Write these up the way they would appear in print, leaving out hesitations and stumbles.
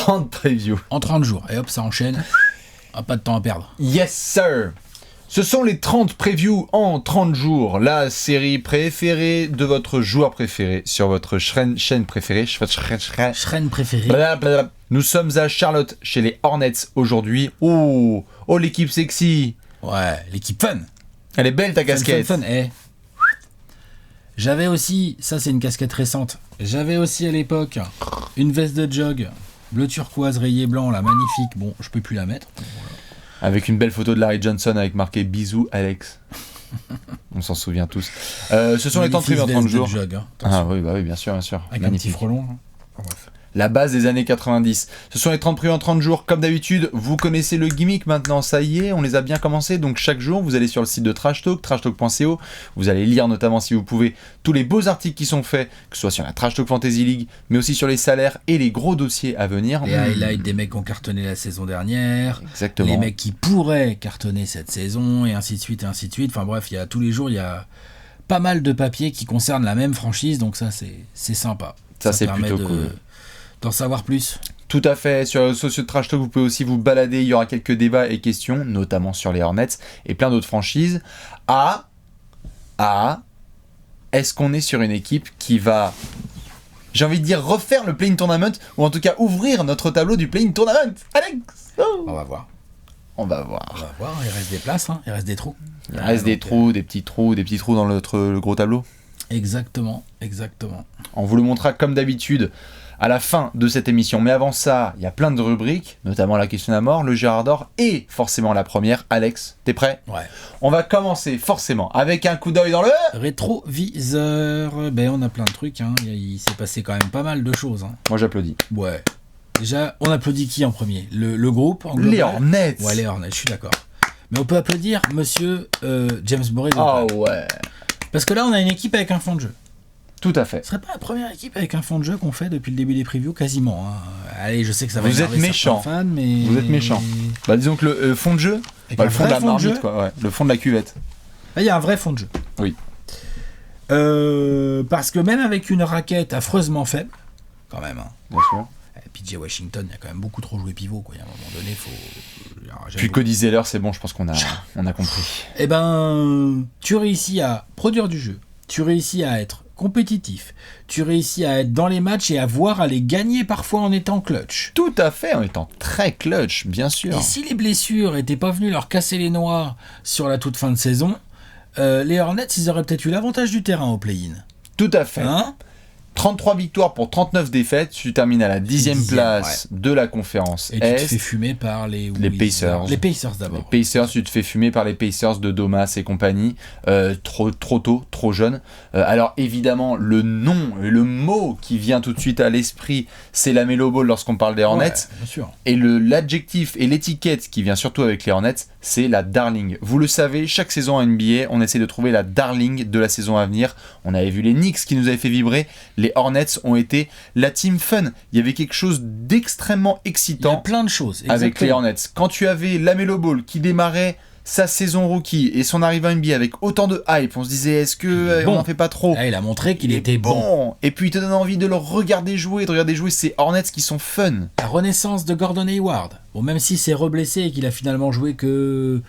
30 previews. En 30 jours. Et hop, ça enchaîne. Pas de temps à perdre. Yes, sir. Ce sont les 30 previews en 30 jours. La série préférée de votre joueur préféré sur votre chaîne préférée. Chaîne préférée. Blablabla. Nous sommes à Charlotte, chez les Hornets aujourd'hui. Oh, l'équipe sexy. Ouais, l'équipe fun. Elle est belle ta casquette. Fun. J'avais aussi, ça c'est une casquette récente, j'avais aussi à l'époque une veste de jog, bleu turquoise rayé blanc, là, magnifique. Bon, je peux plus la mettre. Avec une belle photo de Larry Johnson avec marqué bisous Alex. On s'en souvient tous. Ce sont les temps de preview en 30 jours. Jog, hein. Oui, bien sûr. Avec magnifique. un petit frelon. Hein. Bref. La base des années 90. Ce sont les 30 previews en 30 jours. Comme d'habitude, vous connaissez le gimmick maintenant. Ça y est, on les a bien commencés. Donc chaque jour, vous allez sur le site de Trash Talk, trashtalk.co. Vous allez lire notamment, si vous pouvez, tous les beaux articles qui sont faits, que ce soit sur la Trash Talk Fantasy League, mais aussi sur les salaires et les gros dossiers à venir. Les highlights des mecs qui ont cartonné la saison dernière. Exactement. Les mecs qui pourraient cartonner cette saison, et ainsi de suite, et ainsi de suite. Enfin bref, tous les jours, il y a pas mal de papiers qui concernent la même franchise. Donc ça, c'est sympa. Ça c'est permet plutôt cool. D'en savoir plus. Tout à fait, sur les réseaux sociaux de Trash Talk, vous pouvez aussi vous balader, il y aura quelques débats et questions, notamment sur les Hornets et plein d'autres franchises. Est-ce qu'on est sur une équipe qui va, j'ai envie de dire, refaire le Play-in Tournament, ou en tout cas ouvrir notre tableau du Play-in Tournament, Alex? On va voir. On va voir, il reste des places, hein. Il reste des trous. Il reste des petits trous dans le gros tableau. Exactement. On vous le montrera comme d'habitude à la fin de cette émission. Mais avant ça, il y a plein de rubriques, notamment la question à mort, le Gérard d'or et forcément la première. Alex, t'es prêt? Ouais. On va commencer forcément avec un coup d'œil dans le rétroviseur. On a plein de trucs. Hein. Il s'est passé quand même pas mal de choses. Hein. Moi j'applaudis. Ouais. Déjà, on applaudit qui en premier? Le groupe en global? Les Hornets. Ouais, les Hornets, je suis d'accord. Mais on peut applaudir monsieur James Borrego. Ouais. Parce que là, on a une équipe avec un fond de jeu. Tout à fait. Ce serait pas la première équipe avec un fond de jeu qu'on fait depuis le début des previews, quasiment. Hein. Allez, je sais que ça va énerver certains fans, mais... Vous êtes méchants. Disons que le fond de jeu, le fond de la marmite, quoi. Ouais, le fond de la cuvette. Là, il y a un vrai fond de jeu. Oui. Parce que même avec une raquette affreusement faible, quand même, hein. Bien sûr. PJ Washington, il a quand même beaucoup trop joué pivot, quoi. À un moment donné, faut... Puis Cody Zeller, c'est bon, je pense qu'on a compris. Tu réussis à produire du jeu, tu réussis à être compétitif, tu réussis à être dans les matchs et à voir à les gagner parfois en étant clutch. Tout à fait, en étant très clutch, bien sûr. Et si les blessures n'étaient pas venues leur casser les noix sur la toute fin de saison, les Hornets, ils auraient peut-être eu l'avantage du terrain au play-in. Tout à fait. Hein ? 33 victoires pour 39 défaites, tu termines à la 10e place de la conférence et Est. tu te fais fumer par les Pacers. Les Pacers d'abord. Les Pacers, tu te fais fumer par les Pacers de Domas et compagnie. Trop tôt, trop jeune. Alors évidemment, le nom, le mot qui vient tout de suite à l'esprit, c'est la Melo Ball lorsqu'on parle des Hornets. Ouais, bien sûr. Et l'adjectif et l'étiquette qui vient surtout avec les Hornets, c'est la darling. Vous le savez, chaque saison en NBA, on essaie de trouver la darling de la saison à venir. On avait vu les Knicks qui nous avaient fait vibrer. Les Hornets ont été la team fun. Il y avait quelque chose d'extrêmement excitant. Il y a plein de choses. Avec les Hornets. Quand tu avais LaMelo Ball qui démarrait sa saison rookie et son arrivée en NBA avec autant de hype, on se disait est-ce que on n'en fait pas trop? Il a montré qu'il était bon. Et puis il te donne envie de le regarder jouer, de regarder jouer ces Hornets qui sont fun. La renaissance de Gordon Hayward. Bon, même s'il s'est reblessé et qu'il a finalement joué que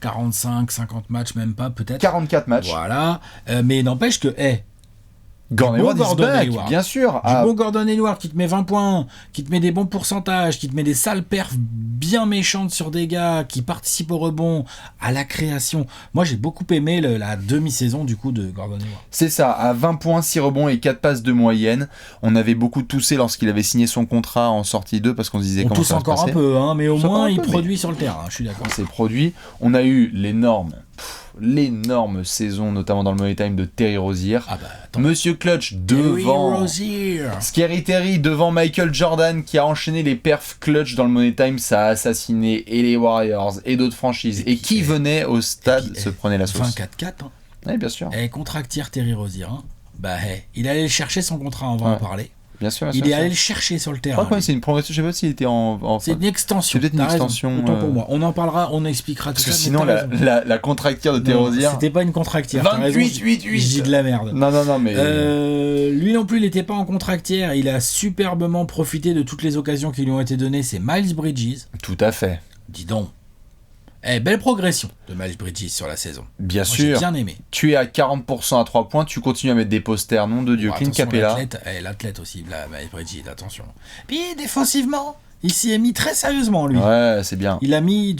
45, 50 matchs, même pas peut-être. 44 matchs. Voilà. Mais n'empêche que, Gordon Hayward, bien sûr. Du bon Gordon Hayward qui te met 20 points, qui te met des bons pourcentages, qui te met des sales perfs bien méchantes sur des gars, qui participent au rebond, à la création. Moi, j'ai beaucoup aimé la demi-saison du coup de Gordon Hayward. C'est ça, à 20 points, 6 rebonds et 4 passes de moyenne. On avait beaucoup toussé lorsqu'il avait signé son contrat en sortie 2 parce qu'on se disait comment ça se passait. On tousse encore un peu, hein, mais au moins il produit sur le terrain, je suis d'accord. C'est produit. On a eu l'énorme saison, notamment dans le Money Time de Terry Rozier. Monsieur Clutch devant Scary Terry, devant Michael Jordan qui a enchaîné les perfs clutch dans le Money Time. Ça a assassiné et les Warriors et d'autres franchises. Et qui venait au stade se prenait la sauce. 24-4. Hein. Oui, bien sûr. Et contractière Terry Rozier. Hein. Il allait chercher son contrat, on va en parler. Bien sûr. Il est allé le chercher sur le terrain. Je crois que c'est une progression. Je sais pas s'il était en. C'est une extension. C'est peut-être une extension. Autant pour moi. On en parlera, on expliquera tout ça. Parce que sinon, la contractière de Terrosier. C'était pas une contractière. 28. Je dis de la merde. Non, mais. Lui non plus, il n'était pas en contractière. Il a superbement profité de toutes les occasions qui lui ont été données. C'est Miles Bridges. Tout à fait. Dis donc. Belle progression de Miles Bridges sur la saison. Bien sûr. J'ai bien aimé. Tu es à 40% à 3 points, tu continues à mettre des posters, nom de Dieu, Clint Capella. L'athlète aussi, Miles Bridges, attention. Puis défensivement, il s'y est mis très sérieusement, lui. Ouais, c'est bien. Il a mis,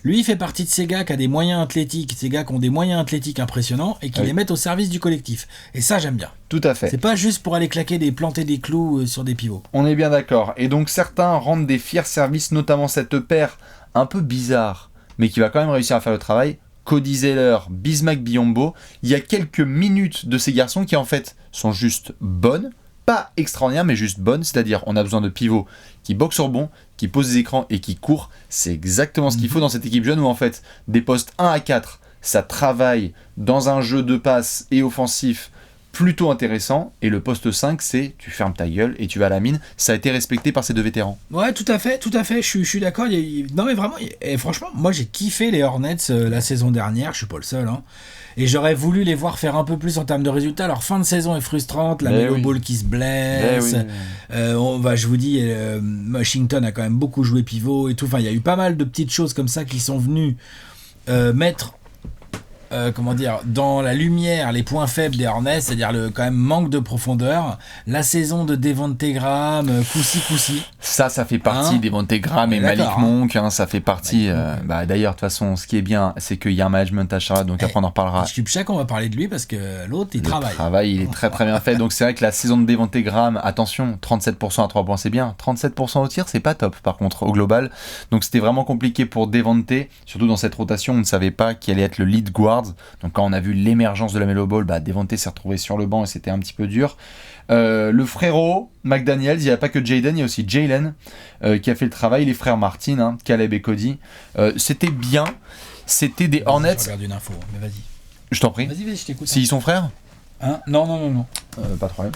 lui, il fait partie de ces gars qui a des moyens athlétiques, ces gars qui ont des moyens athlétiques impressionnants et qui les mettent au service du collectif. Et ça, j'aime bien. Tout à fait. C'est pas juste pour aller planter des clous sur des pivots. On est bien d'accord. Et donc, certains rendent des fiers services, notamment cette paire un peu bizarre, mais qui va quand même réussir à faire le travail. Cody Zeller, Bismack Biyombo. Il y a quelques minutes de ces garçons qui, en fait, sont juste bonnes. Pas extraordinaires, mais juste bonnes. C'est-à-dire, on a besoin de pivots qui boxent au rebond, qui posent des écrans et qui courent. C'est exactement ce qu'il faut dans cette équipe jeune où, en fait, des postes 1 à 4, ça travaille dans un jeu de passe et offensif plutôt intéressant, et le poste 5 c'est tu fermes ta gueule et tu vas à la mine. Ça a été respecté par ces deux vétérans. Ouais, tout à fait, je suis d'accord. Non mais vraiment, et franchement, moi j'ai kiffé les Hornets la saison dernière, je suis pas le seul, hein. Et j'aurais voulu les voir faire un peu plus en termes de résultats. Leur fin de saison est frustrante, la Melo Ball qui se blesse, je vous dis, Washington a quand même beaucoup joué pivot et tout, enfin il y a eu pas mal de petites choses comme ça qui sont venues mettre dans la lumière les points faibles des Hornets, c'est-à-dire le quand même manque de profondeur. La saison de Devonte Graham, coussi. Ça fait partie Devonte Graham et Malik Monk, ça fait partie. D'ailleurs, de toute façon, ce qui est bien, c'est qu'il y a un management à Charlotte, donc après on en reparlera. On va parler de lui parce que l'autre, il travaille. Le travail, il est très très bien fait. Donc c'est vrai que la saison de Devonte Graham, attention, 37% à 3 points, c'est bien. 37% au tir, c'est pas top par contre au global. Donc c'était vraiment compliqué pour Devonte, surtout dans cette rotation, on ne savait pas qui allait être le lead guard. Donc quand on a vu l'émergence de la Melo Ball, Devonte s'est retrouvé sur le banc et c'était un petit peu dur. Le frérot McDaniels, il n'y a pas que Jaden, il y a aussi Jalen qui a fait le travail, les frères Martin, Caleb et Cody. C'était bien, c'était des Hornets. Je regarde une info, mais vas-y. Je t'en prie. Vas-y, je t'écoute. S'ils sont frères ? Non. Pas de problème.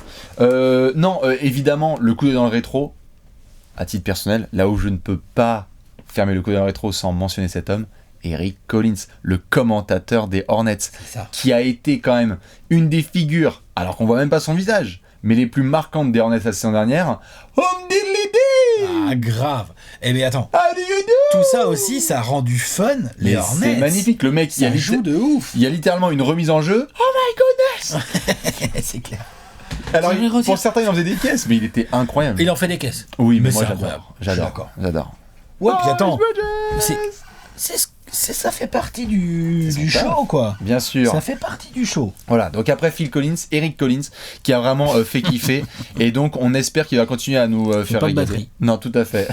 Évidemment, le coup d'œil dans le rétro, à titre personnel, là où je ne peux pas fermer le coup d'œil dans le rétro sans mentionner cet homme, Eric Collins, le commentateur des Hornets, qui a été quand même une des figures, alors qu'on voit même pas son visage, mais les plus marquantes des Hornets la saison dernière. Home diddly. Ah, grave. Mais attends. Tout ça aussi, ça a rendu fun les Hornets. C'est magnifique. Le mec, il joue de ouf. Il y a littéralement une remise en jeu. Oh my goodness. C'est clair. Alors, pour certains, il en faisait des caisses, mais il était incroyable. Il en fait des caisses. Oui, mais moi j'adore. Ouais, puis attends. Ça fait partie du show, quoi. Bien sûr. Ça fait partie du show. Voilà, donc après Phil Collins, Eric Collins, qui a vraiment fait kiffer. Et donc, on espère qu'il va continuer à nous faire pas de régaler. batterie. Non, tout à fait.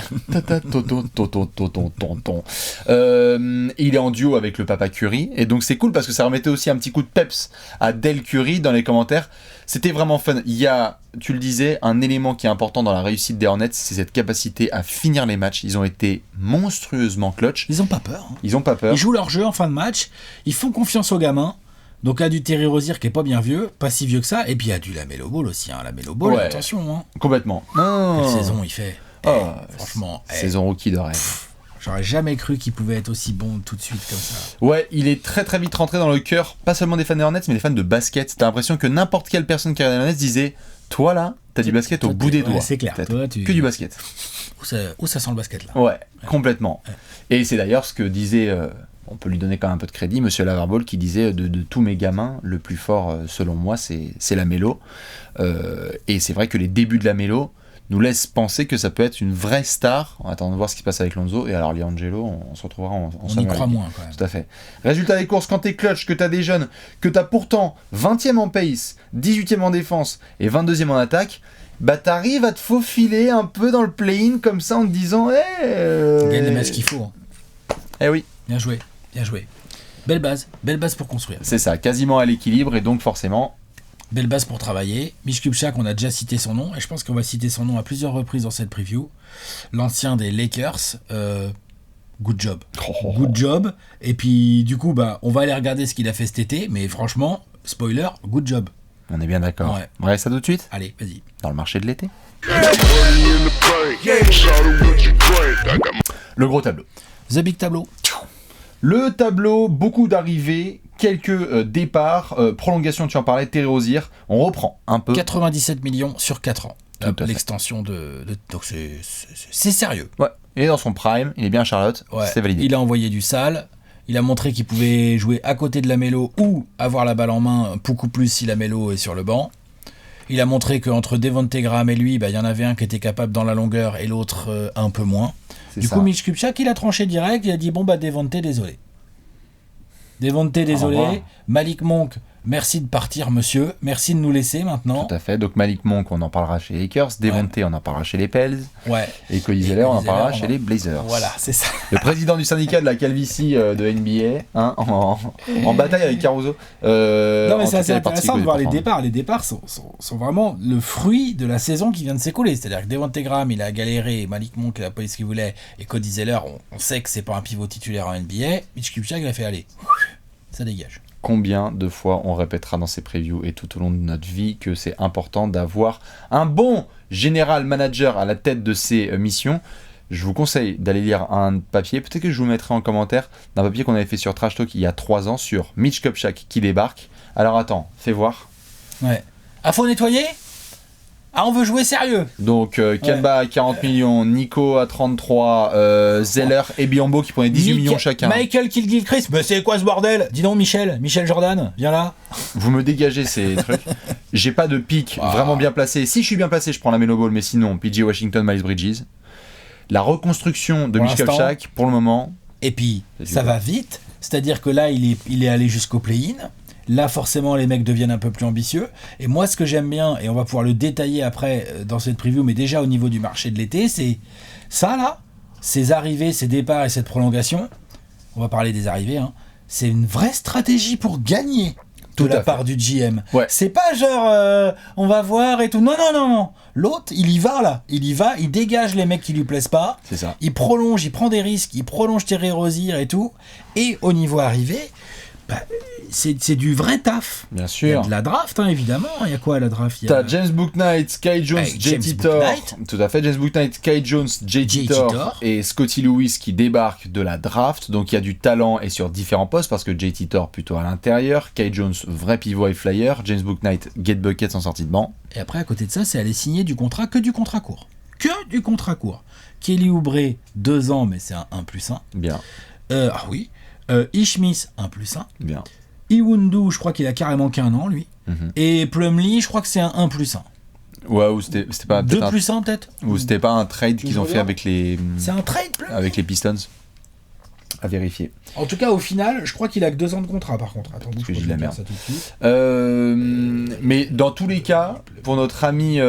Il est en duo avec le papa Curry. Et donc, c'est cool parce que ça remettait aussi un petit coup de peps à Del Curry dans les commentaires. C'était vraiment fun. Il y a, tu le disais, un élément qui est important dans la réussite des Hornets, c'est cette capacité à finir les matchs. Ils ont été monstrueusement clutch. Ils ont pas peur. Ils ont pas peur. Ils jouent leur jeu en fin de match. Ils font confiance aux gamins. Donc il y a du Terry Rozier qui est pas bien vieux, pas si vieux que ça. Et puis il y a du Lamelo Ball aussi. Lamelo Ball, attention. Complètement. Quelle saison il fait. Franchement. Saison rookie de rêve. J'aurais jamais cru qu'il pouvait être aussi bon tout de suite comme ça. Ouais, il est très très vite rentré dans le cœur, pas seulement des fans des Hornets, mais des fans de basket. T'as l'impression que n'importe quelle personne qui regarde les Hornets disait « Toi là, t'as du basket au bout des doigts. » C'est clair. Toi, que du basket. Où ça sent le basket là. Ouais, complètement. Ouais. Et c'est d'ailleurs ce que disait, on peut lui donner quand même un peu de crédit, Monsieur Laverball, qui disait de tous mes gamins, le plus fort selon moi, c'est la Melo. Et c'est vrai que les débuts de la Melo nous laisse penser que ça peut être une vraie star. On attend de voir ce qui se passe avec Lonzo. Et alors, Liangelo, on se retrouvera en on y croit moins, quand même. Tout à fait. Résultat des courses, quand t'es clutch, que t'as des jeunes, que t'as pourtant 20e en pace, 18e en défense et 22e en attaque, t'arrives à te faufiler un peu dans le play-in comme ça en te disant gagne les matchs qu'il faut. Oui. Bien joué. Belle base pour construire. C'est ça, quasiment à l'équilibre et donc forcément... Belle base pour travailler. Mitch Kupchak, on a déjà cité son nom, et je pense qu'on va citer son nom à plusieurs reprises dans cette preview. L'ancien des Lakers, good job. Good job. Et puis, du coup, on va aller regarder ce qu'il a fait cet été, mais franchement, spoiler, good job. On est bien d'accord. Ouais. On reste ça tout de suite. Allez, vas-y. Dans le marché de l'été. Le gros tableau. The Big Tableau. Le tableau, beaucoup d'arrivées, quelques départs, prolongation, tu en parlais, Terry Rozier. On reprend un peu. 97 millions sur 4 ans. L'extension donc c'est sérieux. Ouais. Il est dans son prime, il est bien Charlotte, c'est validé. Il a envoyé du sale, il a montré qu'il pouvait jouer à côté de la Melo ou avoir la balle en main beaucoup plus si la Melo est sur le banc. Il a montré qu'entre Devonte Graham et lui, il y en avait un qui était capable dans la longueur et l'autre un peu moins. Du coup, Mitch Kupchak, il a tranché direct, il a dit Devonte, désolé. Devonte, désolé. Malik Monk, merci de partir, monsieur. Merci de nous laisser maintenant. Tout à fait. Donc Malik Monk, on en parlera chez les Lakers. Devonte, on en parlera chez les Pels. Ouais. Et Cody Zeller, on en parlera chez les Blazers. Voilà, c'est ça. Le président du syndicat de la calvitie de NBA, hein, en bataille avec Caruso. Non, mais c'est assez intéressant de voir les départs. Les départs sont vraiment le fruit de la saison qui vient de s'écouler. C'est-à-dire que Devonte Graham, il a galéré. Malik Monk, il a pas eu ce qu'il voulait. Et Cody Zeller, on sait que c'est pas un pivot titulaire en NBA. Mitch Kupchak, il a fait aller. Ça dégage. Combien de fois on répétera dans ces previews et tout au long de notre vie que c'est important d'avoir un bon général manager à la tête de ces missions. Je vous conseille d'aller lire un papier, peut-être que je vous mettrai en commentaire, d'un papier qu'on avait fait sur Trash Talk il y a 3 ans sur Mitch Kupchak qui débarque. Alors attends, fais voir. Ouais. Ah, faut nettoyer ? Ah, on veut jouer sérieux. Donc Kemba à 40 millions, Nico à 33, Zeller et Biyombo qui prenaient 18 millions chacun. Michael Kidd-Gilchrist, mais c'est quoi ce bordel ? Dis donc Michel Jordan, viens là. Vous me dégagez ces trucs. J'ai pas de pic vraiment bien placé. Si je suis bien placé, je prends la Melo Ball, mais sinon, PJ Washington, Miles Bridges. La reconstruction de Mitch Kupchak, pour le moment. Et puis, ça va vite. C'est-à-dire que là, il est allé jusqu'au play-in. Là, forcément, les mecs deviennent un peu plus ambitieux. Et moi, ce que j'aime bien, et on va pouvoir le détailler après dans cette preview, mais déjà au niveau du marché de l'été, c'est ça, là, ces arrivées, ces départs et cette prolongation. On va parler des arrivées, hein. C'est une vraie stratégie pour gagner de la part du GM. Ouais. C'est pas genre, on va voir et tout. Non. L'autre, il y va, là. Il dégage les mecs qui lui plaisent pas. C'est ça. Il prolonge, il prend des risques, il prolonge Terry Rozier et tout. Et au niveau arrivé, c'est du vrai taf. Bien sûr. Il y a de la draft, hein, évidemment. Il y a quoi à la draft ? T'as James Bouknight, Kai Jones, JT Thor. Tout à fait, James Bouknight, Kai Jones, JT Thor et Scotty Lewis qui débarquent de la draft. Donc il y a du talent et sur différents postes parce que JT Thor plutôt à l'intérieur, Kai Jones, vrai pivot et flyer, James Bouknight, get buckets en sortie de banc. Et après, à côté de ça, c'est aller signer du contrat court. Kelly Oubre, 2 ans, mais c'est un 1+1. Bien. Ah oui. Ishmis, 1+1. Bien. Iwundu, je crois qu'il a carrément qu'un an, lui. Mm-hmm. Et Plumlee, je crois que c'est un 1+1. Ouais, ou c'était pas... 2+1, peut-être. Ou c'était pas un trade qu'ils ont fait avec les... C'est un trade, Plumlee. Avec les Pistons. À vérifier. En tout cas, au final, je crois qu'il a que 2 ans de contrat, par contre. Attends, je dis de la merde. Ça tout de suite. Mais dans tous les cas, pour notre ami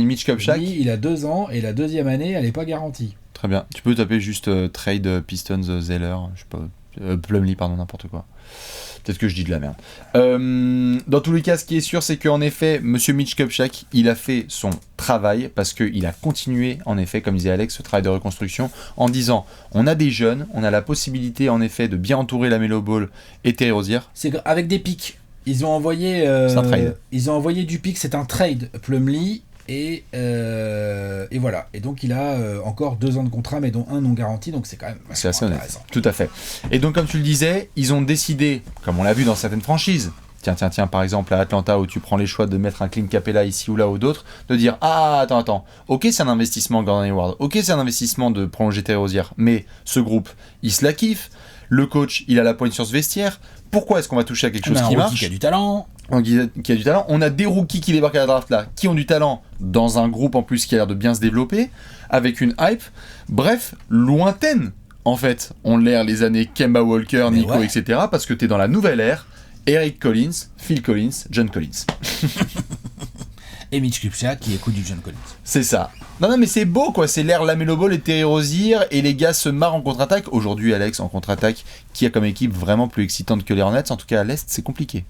Mitch Kupchak... Lui, il a 2 ans, et la deuxième année, elle n'est pas garantie. Très bien. Tu peux taper juste trade Pistons Zeller, je sais pas, Plumlee, pardon, n'importe quoi. Peut-être que je dis de la merde. Dans tous les cas, ce qui est sûr, c'est qu'en effet, monsieur Mitch Kupchak, il a fait son travail parce qu'il a continué, en effet, comme disait Alex, ce travail de reconstruction en disant on a des jeunes, on a la possibilité, en effet, de bien entourer la Melo Ball et Terry Rozier. C'est avec des pics. Ils ont envoyé. C'est un trade. Ils ont envoyé du pic, c'est un trade. Plumlee. Et voilà. Et donc il a encore 2 ans de contrat, mais dont un non garanti, donc c'est quand même c'est assez honnête. Tout à fait. Et donc comme tu le disais, ils ont décidé, comme on l'a vu dans certaines franchises, tiens, par exemple à Atlanta où tu prends les choix de mettre un Clint Capella ici ou là ou d'autres, de dire attends, ok c'est un investissement Gordon Hayward, ok c'est un investissement de prolonger Terry Rozier, mais ce groupe il se la kiffe, le coach il a la pointe sur ce vestiaire, pourquoi est-ce qu'on va toucher à quelque chose qui marche ? Qui a du talent. Qui a du talent. On a des rookies qui débarquent à la draft là, qui ont du talent dans un groupe en plus qui a l'air de bien se développer, avec une hype, bref, lointaine en fait, ont l'air les années Kemba Walker, Nico, etc. Parce que t'es dans la nouvelle ère, Eric Collins, Phil Collins, John Collins. Et Mitch Kupchak qui écoute du John Collins. C'est ça. Non mais c'est beau quoi, c'est l'ère Lamelo Ball et Terry Rozier et les gars se marrent en contre-attaque. Aujourd'hui Alex en contre-attaque, qui a comme équipe vraiment plus excitante que les Hornets, en tout cas à l'Est c'est compliqué.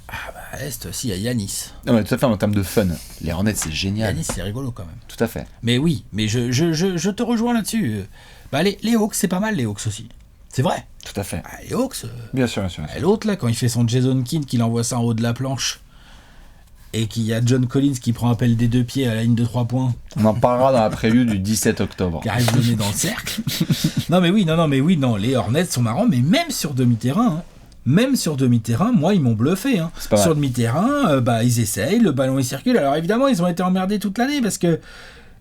Ah bah à l'Est aussi il y a Yanis. Non mais tout à fait en termes de fun, les Hornets c'est génial. Yanis c'est rigolo quand même. Tout à fait. Mais oui, mais je te rejoins là-dessus. Bah les Hawks c'est pas mal les Hawks aussi. C'est vrai. Tout à fait. Les Hawks. Bien sûr. Et l'autre là quand il fait son Jason Kidd qu'il envoie ça en haut de la planche. et qu'il y a John Collins qui prend appel des 2 pieds à la ligne de 3 points. On en parlera dans la preview du 17 octobre. Qui arrive le nez dans le cercle. Non, les Hornets sont marrants, mais même sur demi-terrain, moi, ils m'ont bluffé. Hein. Sur demi-terrain, ils essayent, le ballon il circule. Alors évidemment, ils ont été emmerdés toute l'année parce que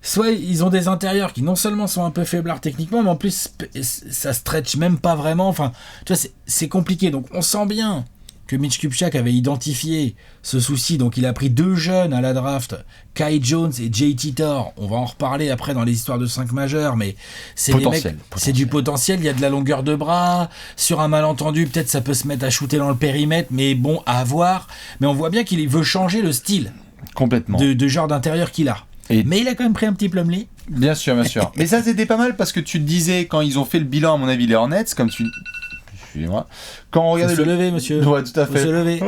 soit ils ont des intérieurs qui non seulement sont un peu faiblards techniquement, mais en plus ça stretch même pas vraiment. Enfin, tu vois, c'est compliqué. Donc on sent bien que Mitch Kupchak avait identifié ce souci, donc il a pris 2 jeunes à la draft, Kai Jones et JT Thor. On va en reparler après dans les histoires de 5 majeurs, mais c'est des mecs, c'est du potentiel, il y a de la longueur de bras, sur un malentendu, peut-être ça peut se mettre à shooter dans le périmètre, mais bon, à voir. Mais on voit bien qu'il veut changer le style complètement de genre d'intérieur qu'il a. Mais il a quand même pris un petit Plumlee. Bien sûr. Mais ça, c'était pas mal parce que tu te disais, quand ils ont fait le bilan, à mon avis, les Hornets, comme tu... Excusez-moi. Quand on regardait se lever, monsieur. Ouais, tout à fait. Faut se lever.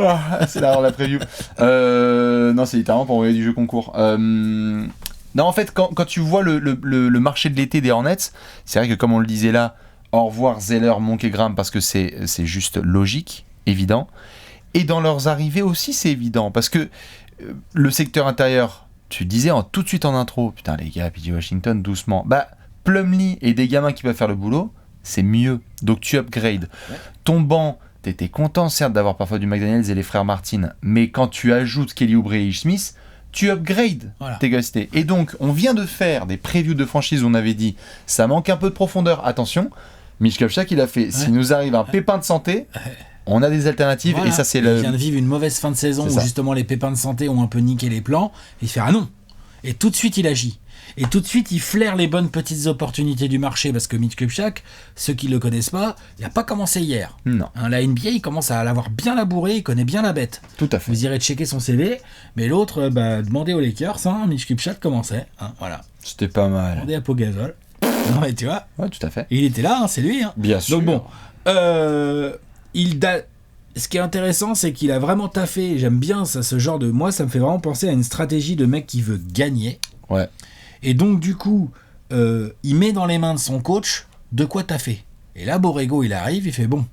C'est la preview. Non, c'est littéralement pour envoyer du jeu concours. Non, en fait, quand tu vois le marché de l'été des Hornets, c'est vrai que comme on le disait là, au revoir Zeller, Monk et Graham, parce que c'est juste logique, évident. Et dans leurs arrivées aussi, c'est évident. Parce que le secteur intérieur, tu disais tout de suite en intro, putain les gars, PJ Washington, doucement. Plumlee et des gamins qui peuvent faire le boulot, c'est mieux. Donc tu upgrades. Ouais. Ton banc, t'étais content certes d'avoir parfois du McDaniels et les frères Martin, mais quand tu ajoutes Kelly Oubre et Ish Smith, tu upgrades tes gastés. Et donc on vient de faire des previews de franchise où on avait dit ça manque un peu de profondeur. Attention, Mitch Kupchak il a fait s'il nous arrive un pépin de santé, on a des alternatives et ça c'est il vient de vivre une mauvaise fin de saison où justement les pépins de santé ont un peu niqué les plans. Et il fait ah non. Et tout de suite il agit. Et tout de suite, il flaire les bonnes petites opportunités du marché parce que Mitch Kupchak, ceux qui ne le connaissent pas, il n'a pas commencé hier. Non. La NBA, il commence à l'avoir bien labouré, il connaît bien la bête. Tout à fait. Vous irez checker son CV, mais l'autre, demandez aux Lakers, Mitch Kupchak commençait. Voilà. C'était pas mal. Demandez à Pogazol. Non, mais tu vois. Ouais, tout à fait. Et il était là, c'est lui. Bien sûr. Donc bon, ce qui est intéressant, c'est qu'il a vraiment taffé. J'aime bien ça, ce genre de. Moi, ça me fait vraiment penser à une stratégie de mec qui veut gagner. Ouais. Et donc, du coup, il met dans les mains de son coach de quoi taffer. Et là, Borrego, il arrive, il fait bon.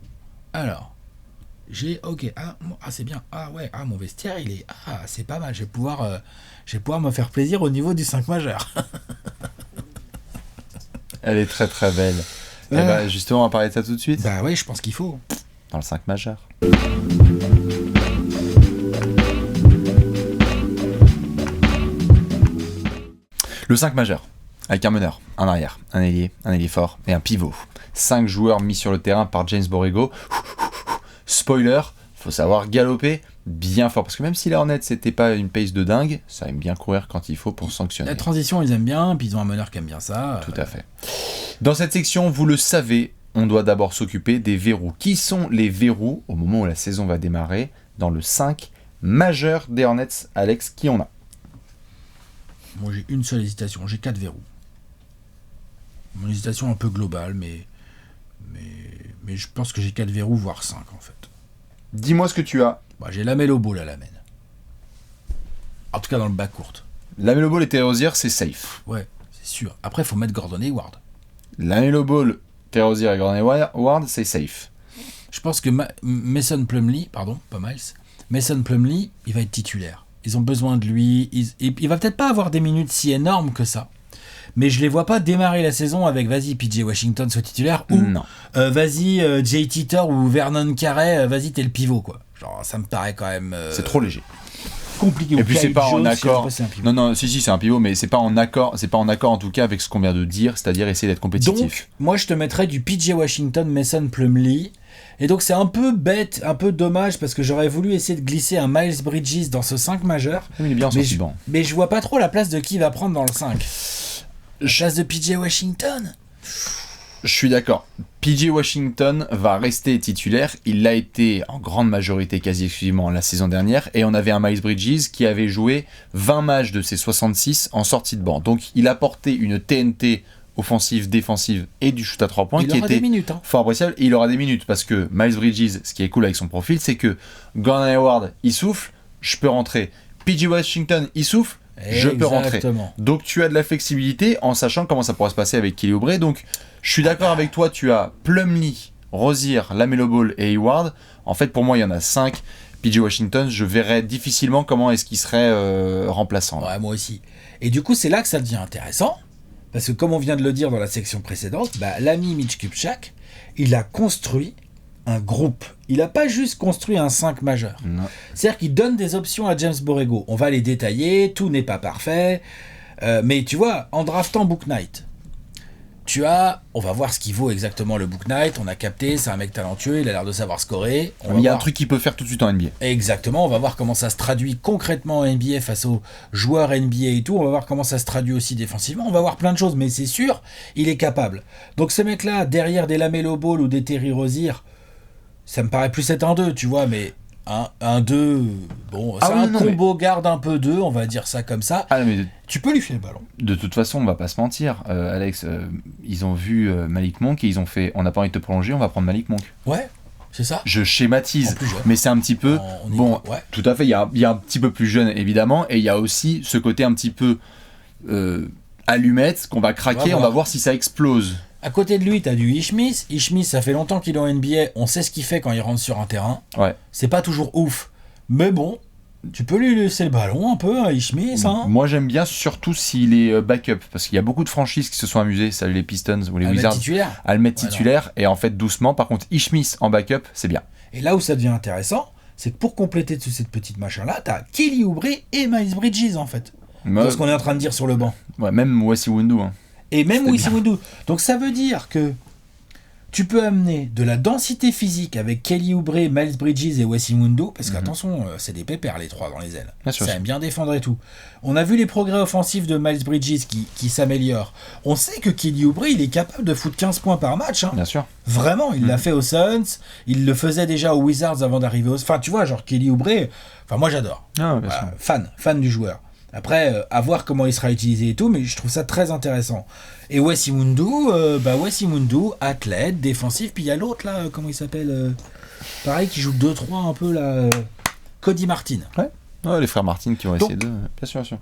Alors, ok, c'est bien. Mon vestiaire, il est. C'est pas mal. Je vais pouvoir me faire plaisir au niveau du 5 majeur. Elle est très très belle. Et justement, on va parler de ça tout de suite. Oui, je pense qu'il faut. Dans le 5 majeur. Le 5 majeur, avec un meneur, un arrière, un ailier fort et un pivot. 5 joueurs mis sur le terrain par James Borrego. Spoiler, faut savoir galoper bien fort. Parce que même si les Hornets, c'était pas une pace de dingue, ça aime bien courir quand il faut pour sanctionner. La transition, ils aiment bien, puis ils ont un meneur qui aime bien ça. Tout à fait. Dans cette section, vous le savez, on doit d'abord s'occuper des verrous. Qui sont les verrous, au moment où la saison va démarrer, dans le 5 majeur des Hornets? Alex, qui on a? Moi, j'ai une seule hésitation. J'ai 4 verrous. Mon hésitation un peu globale, mais je pense que j'ai 4 verrous, voire 5, en fait. Dis-moi ce que tu as. J'ai LaMelo Ball à la main. En tout cas, dans le bas court. LaMelo Ball et Terry Rozier, c'est safe. Ouais, c'est sûr. Après, il faut mettre Gordon Hayward. LaMelo Ball, Terry Rozier et Gordon Hayward, c'est safe. Je pense que Mason Plumlee, Mason Plumlee, il va être titulaire. Ils ont besoin de lui. Il va peut-être pas avoir des minutes si énormes que ça. Mais je les vois pas démarrer la saison avec vas-y PJ Washington soit titulaire ou vas-y JT Thor ou Vernon Carey, vas-y t'es le pivot quoi. Genre ça me paraît quand même. C'est trop léger. Compliqué. Et puis c'est pas en accord. Non, si c'est un pivot, mais c'est pas en accord. C'est pas en accord en tout cas avec ce qu'on vient de dire, c'est-à-dire essayer d'être compétitif. Donc moi je te mettrais du PJ Washington, Mason Plumlee. Et donc c'est un peu bête, un peu dommage parce que j'aurais voulu essayer de glisser un Miles Bridges dans ce 5 majeur. Il est bien sorti bon. Mais je vois pas trop la place de qui va prendre dans le 5. La place de PJ Washington. Je suis d'accord. PJ Washington va rester titulaire. Il l'a été en grande majorité, quasi exclusivement, la saison dernière. Et on avait un Miles Bridges qui avait joué 20 matchs de ses 66 en sortie de banc. Donc il apportait une TNT offensive, défensive et du shoot à 3 points qui était fort appréciable. Et il aura des minutes parce que Miles Bridges, ce qui est cool avec son profil, c'est que Gordon Hayward, il souffle, je peux rentrer. PJ Washington, il souffle, je peux rentrer. Donc tu as de la flexibilité en sachant comment ça pourra se passer avec Kelly Oubre. Donc je suis d'accord avec toi, tu as Plumlee, Rozier, LaMelo Ball et Hayward. En fait pour moi il y en a 5. PJ Washington, je verrais difficilement comment est-ce qu'il serait remplaçant. Ouais, moi aussi. Et du coup, c'est là que ça devient intéressant, parce que comme on vient de le dire dans la section précédente, l'ami Mitch Kupchak, il a construit un groupe. Il n'a pas juste construit un 5 majeur. Non. C'est-à-dire qu'il donne des options à James Borrego. On va les détailler, tout n'est pas parfait, mais tu vois, en draftant Book Knight, on va voir ce qu'il vaut exactement le Book Knight, on a capté, c'est un mec talentueux, il a l'air de savoir scorer. Il y a un truc qu'il peut faire tout de suite en NBA. Exactement, on va voir comment ça se traduit concrètement en NBA face aux joueurs NBA et tout, on va voir comment ça se traduit aussi défensivement, on va voir plein de choses, mais c'est sûr, il est capable. Donc ce mec-là, derrière des LaMelo Ball ou des Terry Rozier, ça me paraît plus être un 2, tu vois, mais un 2, bon, c'est combo garde un peu 2, on va dire ça comme ça. Ah, mais tu peux lui filer le ballon. De toute façon, on va pas se mentir, Alex, ils ont vu Malik Monk et ils ont fait, on n'a pas envie de te prolonger, on va prendre Malik Monk. Ouais, c'est ça. Je schématise, mais c'est un petit peu, tout à fait, il y a un petit peu plus jeune évidemment, et il y a aussi ce côté un petit peu allumette qu'on va craquer, on va voir si ça explose. À côté de lui, t'as du Ishmis. Ishmis, ça fait longtemps qu'il est en NBA. On sait ce qu'il fait quand il rentre sur un terrain. Ouais. C'est pas toujours ouf. Mais bon, tu peux lui laisser le ballon un peu à Ishmis. Hein. Moi, j'aime bien surtout s'il est backup. Parce qu'il y a beaucoup de franchises qui se sont amusées, ça, les Pistons ou les Wizards, à le mettre titulaire. Et en fait, doucement. Par contre, Ishmis en backup, c'est bien. Et là où ça devient intéressant, c'est que pour compléter toute cette petite machin-là, t'as Kelly Oubre et Miles Bridges, en fait. C'est ce qu'on est en train de dire sur le banc. Ouais, même Wes Iwundu. Hein. Et même Wes Iwundu. Donc ça veut dire que tu peux amener de la densité physique avec Kelly Oubre, Miles Bridges et Wes Iwundu, parce qu'attention, c'est des pépères les trois dans les ailes. Ça aime bien défendre et tout. On a vu les progrès offensifs de Miles Bridges qui s'améliorent. On sait que Kelly Oubre, il est capable de foutre 15 points par match. Hein. Bien sûr. Vraiment, il l'a fait aux Suns, il le faisait déjà aux Wizards avant d'arriver aux... Enfin, tu vois, genre Kelly Oubre, moi j'adore. Voilà, fan du joueur. Après, à voir comment il sera utilisé et tout, mais je trouve ça très intéressant. Et Wes Iwundu, athlète, défensif, puis il y a l'autre là, comment il s'appelle pareil, qui joue 2-3 un peu là, Cody Martin. Ouais, les frères Martin qui ont essayé de... Bien sûr.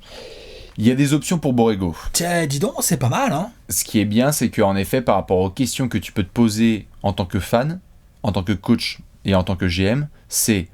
Il y a des options pour Borrego. Tiens, dis donc, c'est pas mal, hein. Ce qui est bien, c'est qu'en effet, par rapport aux questions que tu peux te poser en tant que fan, en tant que coach et en tant que GM, c'est,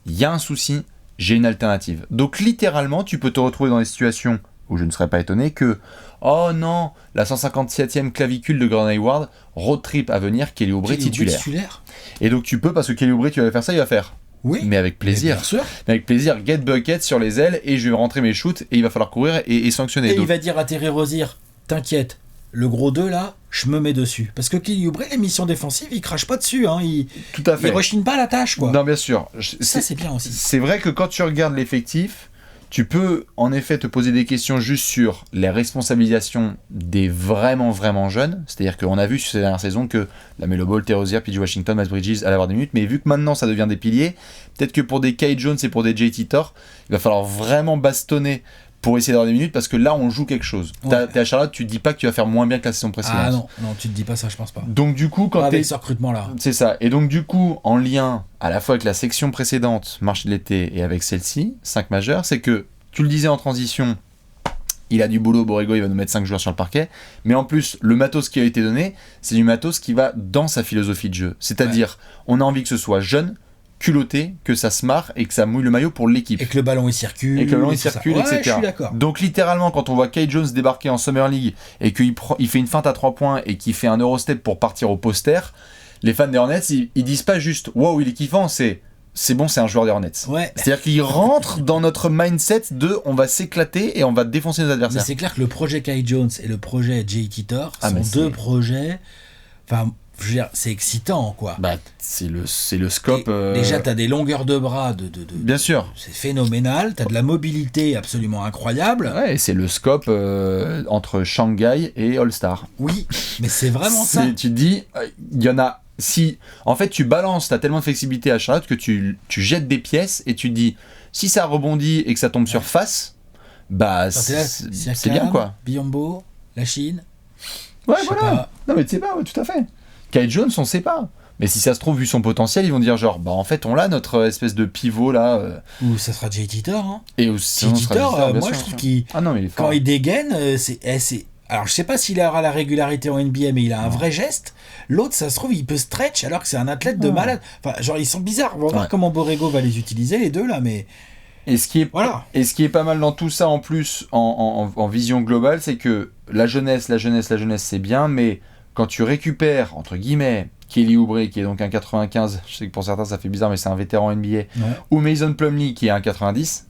il y a un souci, j'ai une alternative. Donc littéralement, tu peux te retrouver dans des situations où je ne serais pas étonné que, oh non, la 157e clavicule de Gordon Hayward, road trip à venir, Kelly Oubre titulaire. Et donc tu peux, parce que Kelly Oubre, tu vas faire ça, il va faire. Oui. Mais avec plaisir. Bien sûr. Mais avec plaisir, get bucket sur les ailes et je vais rentrer mes shoots et il va falloir courir et sanctionner. Et donc, il va dire à Terry Rozier, t'inquiète, le gros 2 là, je me mets dessus. Parce que Kelly Oubre, les missions défensives, il crache pas dessus. Hein. Tout à fait. Il rechigne pas la tâche, quoi. Non, bien sûr. Ça, c'est bien aussi. C'est vrai que quand tu regardes l'effectif, tu peux en effet te poser des questions juste sur les responsabilisations des vraiment jeunes. C'est-à-dire qu'on a vu sur ces dernières saisons que LaMelo Ball, Terry Rozier, PJ Washington, Miles Bridges allaient avoir des minutes. Mais vu que maintenant ça devient des piliers, peut-être que pour des Kai Jones et pour des JT Thor, il va falloir vraiment bastonner pour essayer d'avoir des minutes, parce que là on joue quelque chose. Ouais. T'es à Charlotte, tu te dis pas que tu vas faire moins bien que la saison précédente. Ah non, tu te dis pas ça, je pense pas. Donc du coup, quand avec ce recrutement là. C'est ça. Et donc du coup, en lien à la fois avec la section précédente, marché de l'été, et avec celle-ci, 5 majeurs, c'est que, tu le disais en transition, il a du boulot, Borrego, il va nous mettre 5 joueurs sur le parquet, mais en plus, le matos qui a été donné, c'est du matos qui va dans sa philosophie de jeu. C'est-à-dire, on a envie que ce soit jeune, culotté, que ça se marre et que ça mouille le maillot pour l'équipe. Et que le ballon il circule. etc. Je suis d'accord. Donc littéralement, quand on voit Kai Jones débarquer en Summer League et qu'il fait une feinte à 3 points et qu'il fait un Eurostep pour partir au poster, les fans des Hornets, ils disent pas juste « Wow, il est kiffant », c'est bon, c'est un joueur des Hornets. Ouais. C'est-à-dire qu'il rentre dans notre mindset de on va s'éclater et on va défoncer nos adversaires. Mais c'est clair que le projet Kai Jones et le projet JT Thor sont deux projets... Enfin, je veux dire, c'est excitant, quoi. C'est le scope... Déjà, t'as des longueurs de bras Bien sûr. C'est phénoménal. T'as de la mobilité absolument incroyable. Ouais, et c'est le scope entre Shanghai et All-Star. Oui, mais c'est vraiment ça. Tu te dis, il y en a... Si, en fait, tu balances, t'as tellement de flexibilité à Charlotte que tu jettes des pièces et tu te dis, si ça rebondit et que ça tombe sur face, c'est bien, quoi. Biyombo, la Chine. Ouais, voilà. Non, mais tu sais pas, ouais, tout à fait. Kai Jones, on sait pas. Mais si ça se trouve, vu son potentiel, ils vont dire genre, en fait, on l'a, notre espèce de pivot, là. Ou ça sera JT Thor, hein. Et aussi, JT Thor, moi, je trouve qu'il... Ah non, mais il est fort. Quand il dégaine, c'est Alors, je sais pas s'il aura la régularité en NBA, mais il a un vrai geste. L'autre, ça se trouve, il peut stretch alors que c'est un athlète de malade. Enfin, genre, ils sont bizarres. On va voir comment Borrego va les utiliser, les deux, là, mais... Et ce qui est pas mal dans tout ça, en plus, en vision globale, c'est que la jeunesse, c'est bien, mais quand tu récupères, entre guillemets, Kelly Oubre, qui est donc un 95, je sais que pour certains, ça fait bizarre, mais c'est un vétéran NBA, ou Mason Plumlee, qui est un 90...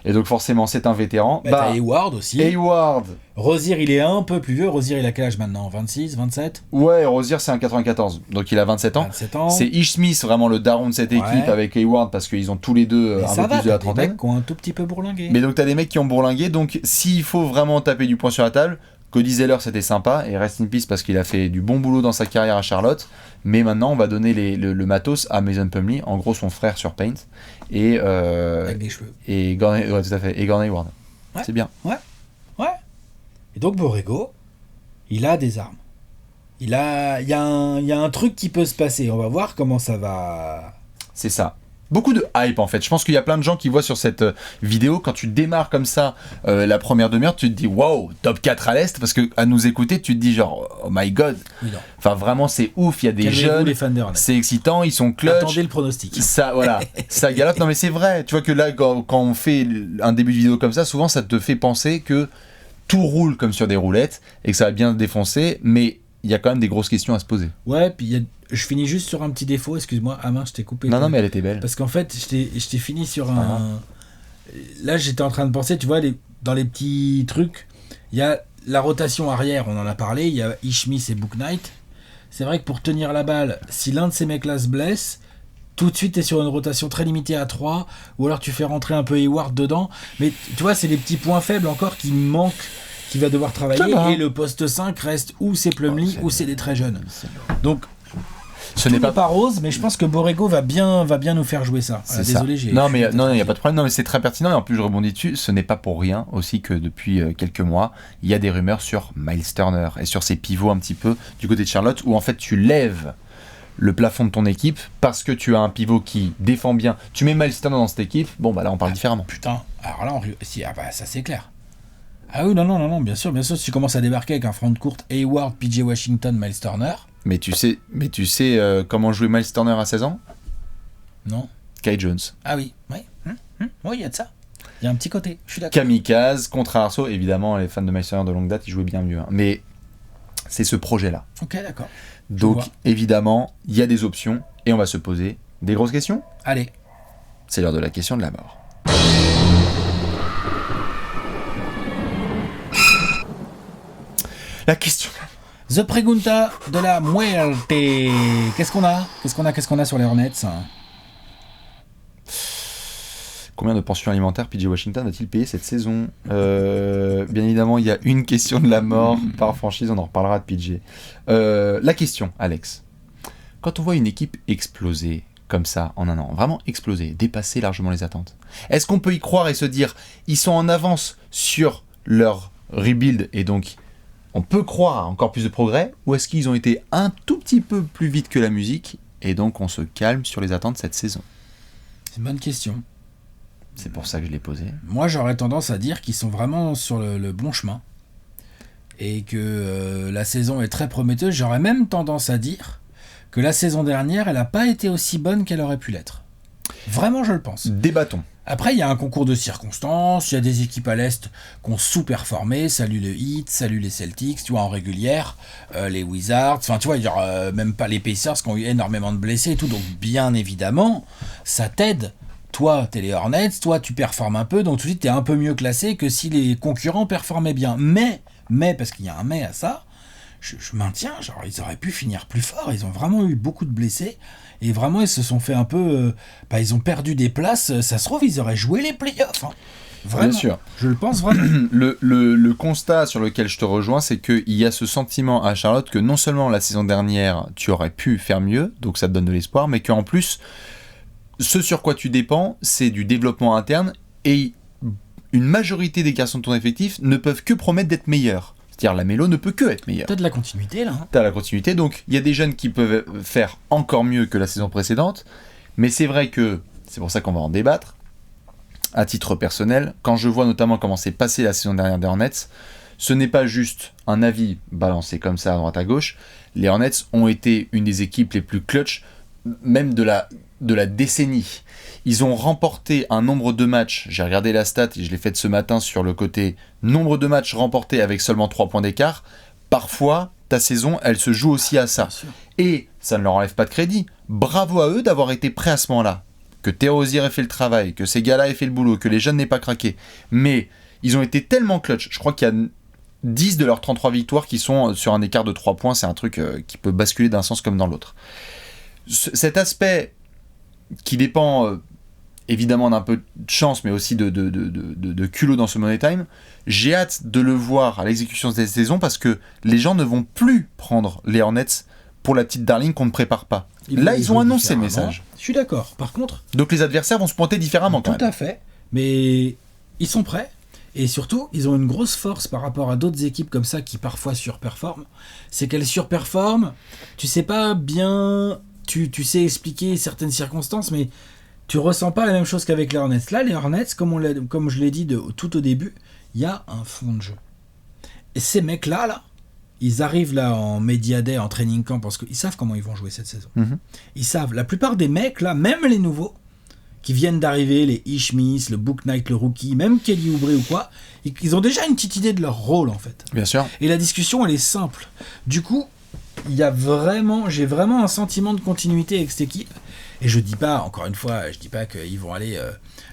Et donc forcément c'est un vétéran. T'as Hayward aussi. Hayward. Rozier il est un peu plus vieux. Rozier il a quel âge maintenant ? 26, 27 ? Ouais, Rozier c'est un 94. Donc il a 27 ans. 27 ans. C'est Ish Smith vraiment le daron de cette équipe avec Hayward parce qu'ils ont tous les deux un peu plus de la trentaine. Des mecs qui ont un tout petit peu bourlingué. Mais donc t'as des mecs qui ont bourlingué. Donc s'il faut vraiment taper du poing sur la table, Cody Zeller c'était sympa et rest in peace parce qu'il a fait du bon boulot dans sa carrière à Charlotte. Mais maintenant on va donner le matos à Mason Plumlee, en gros son frère sur Paint. Et avec des cheveux. Et Gordon, ouais, tout à fait. Et Gordon Hayward. Ouais. C'est bien. Ouais. Et donc Borrego, il a des armes. Il y a un truc qui peut se passer. On va voir comment ça va. C'est ça. Beaucoup de hype en fait. Je pense qu'il y a plein de gens qui voient sur cette vidéo, quand tu démarres comme ça la première demi-heure, tu te dis waouh, top 4 à l'Est, parce que à nous écouter, tu te dis genre oh my god. Oui, non. Enfin vraiment c'est ouf, il y a des jeunes, c'est excitant, ils sont clutch. Attendez le pronostic. Ça voilà, ça galope. Non mais c'est vrai, tu vois que là quand on fait un début de vidéo comme ça, souvent ça te fait penser que tout roule comme sur des roulettes et que ça va bien défoncer, mais il y a quand même des grosses questions à se poser. Ouais, puis je finis juste sur un petit défaut, excuse-moi. Ah mince, je t'ai coupé. Non, mais elle était belle. Parce qu'en fait, je t'ai fini sur un... Là, j'étais en train de penser, tu vois, dans les petits trucs, il y a la rotation arrière, on en a parlé, il y a Ish Smith et Book Knight. C'est vrai que pour tenir la balle, si l'un de ces mecs-là se blesse, tout de suite, t'es sur une rotation très limitée à 3, ou alors tu fais rentrer un peu Hayward dedans. Mais tu vois, c'est les petits points faibles encore qui manquent, qui va devoir travailler, et le poste 5 reste ou c'est Plumlee ou c'est des très jeunes. Donc ce n'est pas rose, mais je pense que Borrego va bien nous faire jouer ça. Désolé, il n'y a pas de problème. Non, mais c'est très pertinent et en plus je rebondis dessus. Ce n'est pas pour rien aussi que depuis quelques mois, il y a des rumeurs sur Miles Turner et sur ses pivots un petit peu du côté de Charlotte, où en fait tu lèves le plafond de ton équipe parce que tu as un pivot qui défend bien. Tu mets Miles Turner dans cette équipe, bon bah là on parle différemment. Putain, alors là ça c'est clair. Ah oui, non, bien sûr, si tu commences à débarquer avec un front de courte Hayward, PJ Washington, Miles Turner. Mais tu sais comment jouer Miles Turner à 16 ans ? Non. Kai Jones. Ah oui, oui, il y a de ça. Il y a un petit côté, je suis d'accord. Kamikaze contre Arceau, évidemment, les fans de Miles Turner de longue date, ils jouaient bien mieux. Hein. Mais c'est ce projet-là. Ok, d'accord. Donc, évidemment, il y a des options et on va se poser des grosses questions. Allez. C'est l'heure de la question de la mort. La question. The Pregunta de la Muerte. Qu'est-ce qu'on a sur les Hornets ? Combien de pensions alimentaires PJ Washington va-t-il payer cette saison ? Bien évidemment, il y a une question de la mort par franchise, on en reparlera de PJ. La question, Alex. Quand on voit une équipe exploser comme ça en un an, vraiment exploser, dépasser largement les attentes, est-ce qu'on peut y croire et se dire ils sont en avance sur leur rebuild et donc on peut croire à encore plus de progrès, ou est-ce qu'ils ont été un tout petit peu plus vite que la musique et donc on se calme sur les attentes cette saison ? C'est une bonne question. C'est pour ça que je l'ai posé. Moi, j'aurais tendance à dire qu'ils sont vraiment sur le bon chemin et que la saison est très prometteuse. J'aurais même tendance à dire que la saison dernière, elle n'a pas été aussi bonne qu'elle aurait pu l'être. Vraiment, je le pense. Débattons. Après, il y a un concours de circonstances, il y a des équipes à l'Est qui ont sous-performé, salut le Heat, salut les Celtics, tu vois, en régulière, les Wizards, enfin, tu vois, il y aura même pas les Pacers qui ont eu énormément de blessés et tout, donc bien évidemment, ça t'aide. Toi, t'es les Hornets, toi, tu performes un peu, donc tout de suite, t'es un peu mieux classé que si les concurrents performaient bien. Mais, parce qu'il y a un mais à ça, je maintiens, genre, ils auraient pu finir plus fort, ils ont vraiment eu beaucoup de blessés, et vraiment, ils se sont fait un peu... ils ont perdu des places, ça se trouve, ils auraient joué les playoffs. Hein. Vraiment, bien sûr. Je le pense vraiment. Le constat sur lequel je te rejoins, c'est qu'il y a ce sentiment à Charlotte que non seulement la saison dernière, tu aurais pu faire mieux, donc ça te donne de l'espoir, mais qu'en plus, ce sur quoi tu dépends, c'est du développement interne, et une majorité des garçons de ton effectif ne peuvent que promettre d'être meilleurs. C'est-à-dire la Mélo ne peut que être meilleure. T'as de la continuité là. T'as la continuité, donc il y a des jeunes qui peuvent faire encore mieux que la saison précédente, mais c'est vrai que, c'est pour ça qu'on va en débattre, à titre personnel, quand je vois notamment comment s'est passée la saison dernière des Hornets, ce n'est pas juste un avis balancé comme ça à droite à gauche. Les Hornets ont été une des équipes les plus clutch, même de la décennie. Ils ont remporté un nombre de matchs, j'ai regardé la stat et je l'ai faite ce matin sur le côté nombre de matchs remportés avec seulement 3 points d'écart. Parfois, ta saison, elle se joue aussi à ça. Et ça ne leur enlève pas de crédit. Bravo à eux d'avoir été prêts à ce moment-là. Que Terry Rozier ait fait le travail, que ces gars-là aient fait le boulot, que les jeunes n'aient pas craqué. Mais ils ont été tellement clutch. Je crois qu'il y a 10 de leurs 33 victoires qui sont sur un écart de 3 points. C'est un truc qui peut basculer d'un sens comme dans l'autre. Cet aspect qui dépend évidemment d'un peu de chance, mais aussi de culot dans ce Money Time, j'ai hâte de le voir à l'exécution de cette saison parce que les gens ne vont plus prendre les Hornets pour la petite darling qu'on ne prépare pas. Là, ils ont annoncé le message. Je suis d'accord. Par contre... Donc les adversaires vont se pointer différemment quand même. Tout à fait. Mais ils sont prêts. Et surtout, ils ont une grosse force par rapport à d'autres équipes comme ça qui parfois surperforment. C'est qu'elles surperforment. Tu sais pas bien... Tu sais expliquer certaines circonstances, mais tu ressens pas la même chose qu'avec les Hornets. Là, les Hornets, comme je l'ai dit tout au début, il y a un fond de jeu. Et ces mecs-là, ils arrivent là en Media Day, en training camp, parce qu'ils savent comment ils vont jouer cette saison. Mm-hmm. Ils savent. La plupart des mecs, là, même les nouveaux, qui viennent d'arriver, les Ishmis, le Book Knight, le rookie, même Kelly Oubre ou quoi, ils ont déjà une petite idée de leur rôle, en fait. Bien sûr. Et la discussion, elle est simple. Du coup, j'ai vraiment un sentiment de continuité avec cette équipe. Et je dis pas, encore une fois, qu'ils vont aller